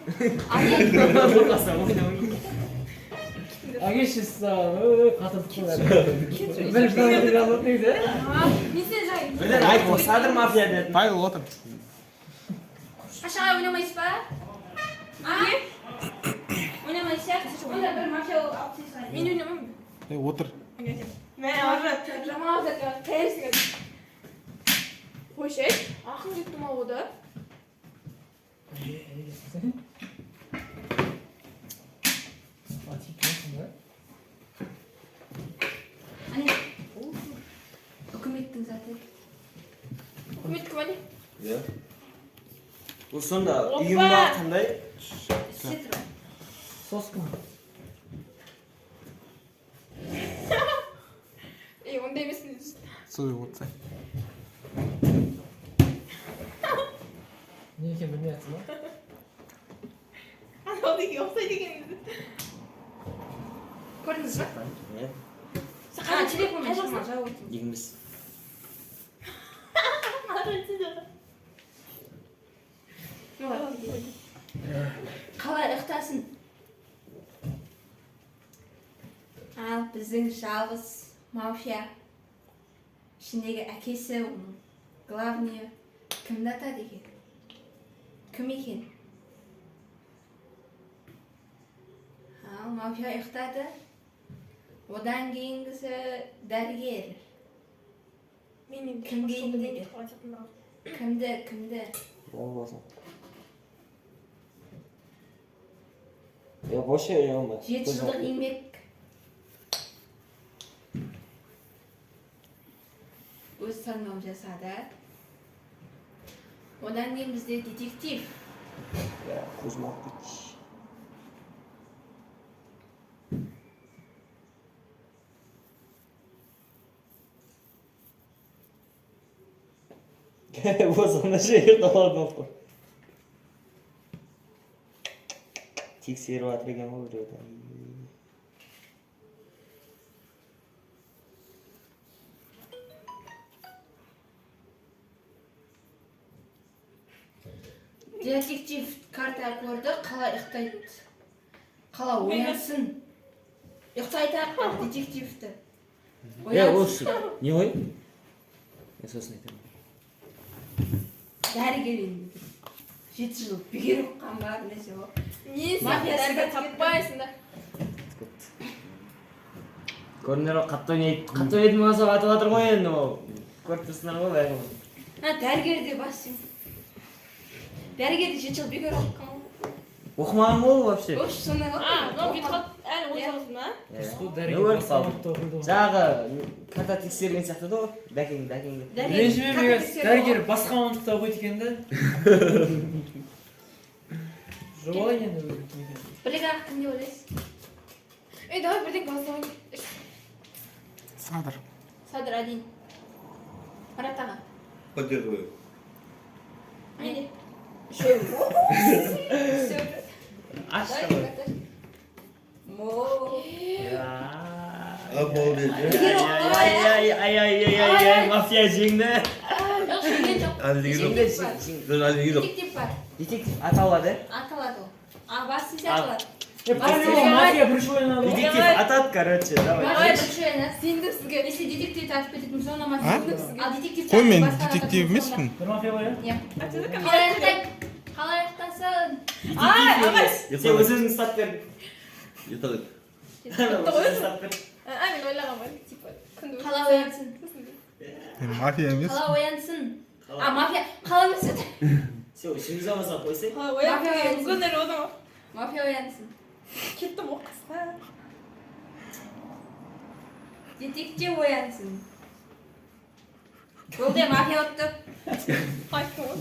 Агеші саған, қатырдық қой. Бір жылы жазып өтмейді, Мен сен жай. Бірден айт, Садыр мафия деді. Павел отыр. Қашаға ойнамайсыз ба? Не? Ойнамайсыз, онда бір мафия алып тесің. Мен ойнамаймын. Отыр. Мен уже жаман қайырсың. Қойшы, ақын кеттім ау да. Ане, үкіметтің заты. Үкімет кім ане? Иә. Бұл сонда ұйымға қандай? Сетр. Соскын. Онда емеспін. Сой отса. Не екен білмей жатсың ба? Анау деген ұқсайды екен. Көрдіңіз ба? Иә. Ана телефонмен шықма, жауып отырмын. Егіміз. Қалай ұйықтасын? Ал біздің жалғыз мафия ішіндегі әкесі, оның главный кімді атады екен? Кім екен? Ал мафия ұйықтады. Одан кейінгісі дәрігер. Кімге емдейді? Кімді? Ол болсын. Вообще ұялмайды. 7 жылдық еңбек. таңдау жасады. Одан кейін бізде детектив. Кузьмович. Босана жайық қалады. Тексеріп жатыр екен ғой біреуді. Детектив карта көрді, қалай ұйықтайды. Қалай оянсын. Ұйықтайды детективті. Осы, не ғой? Сосын айтамын. Дәрігер енді. 7 жыл бекер оқыған бар несі ол. Не Мафия сен таппайсың да. Көрінер қатты ойнайтын болса атып жатыр ғой енді ол. Көріп тұрсыңдар ғой бәрі. Дәрігерде бассың. Дәрігерде 7 жыл бекер оқыған ғой. Оқымаған ғой вообще. Ош, сондай ғой. Мынау бүйтіп әлі отырсың ба? Жағы карта тексерген сияқты да ғой. Бәкең. Дәрігер басқа мамандықта оқиды екен да. Жоба енді. Білек ақын не ойлайсың? Давай бірден басын. Садыр один. Марат аға. Поддерживаю. Неде? Обалдеть. Ай, мафия жеңді. Детектив бар. Детектив аталады. Аталады ол. Басы аталады. Мафия бірінші ойнады. Детектив атады, короче, давай. Давай бірінші ойнас. Сенді сізге. Если детектив атып кететін болса, онда мафия. Ал детектив Қой мен детектив емеспін. Бір мафия ғой, Иә. Қалай аяқтасын? Сен өзің ұстап бердің. Ертады. Ұстап бердің. Мен ойлаған ба? Қалай оянсын? Мафия емес. Қалай оянсын? Мафия қалай оянсын? Сен ішіміз болмаса қойсай. Мафия оянсын. Кеттім оқысқа. Детектив оянсын. Болды мафия отты. Қайттым ғой,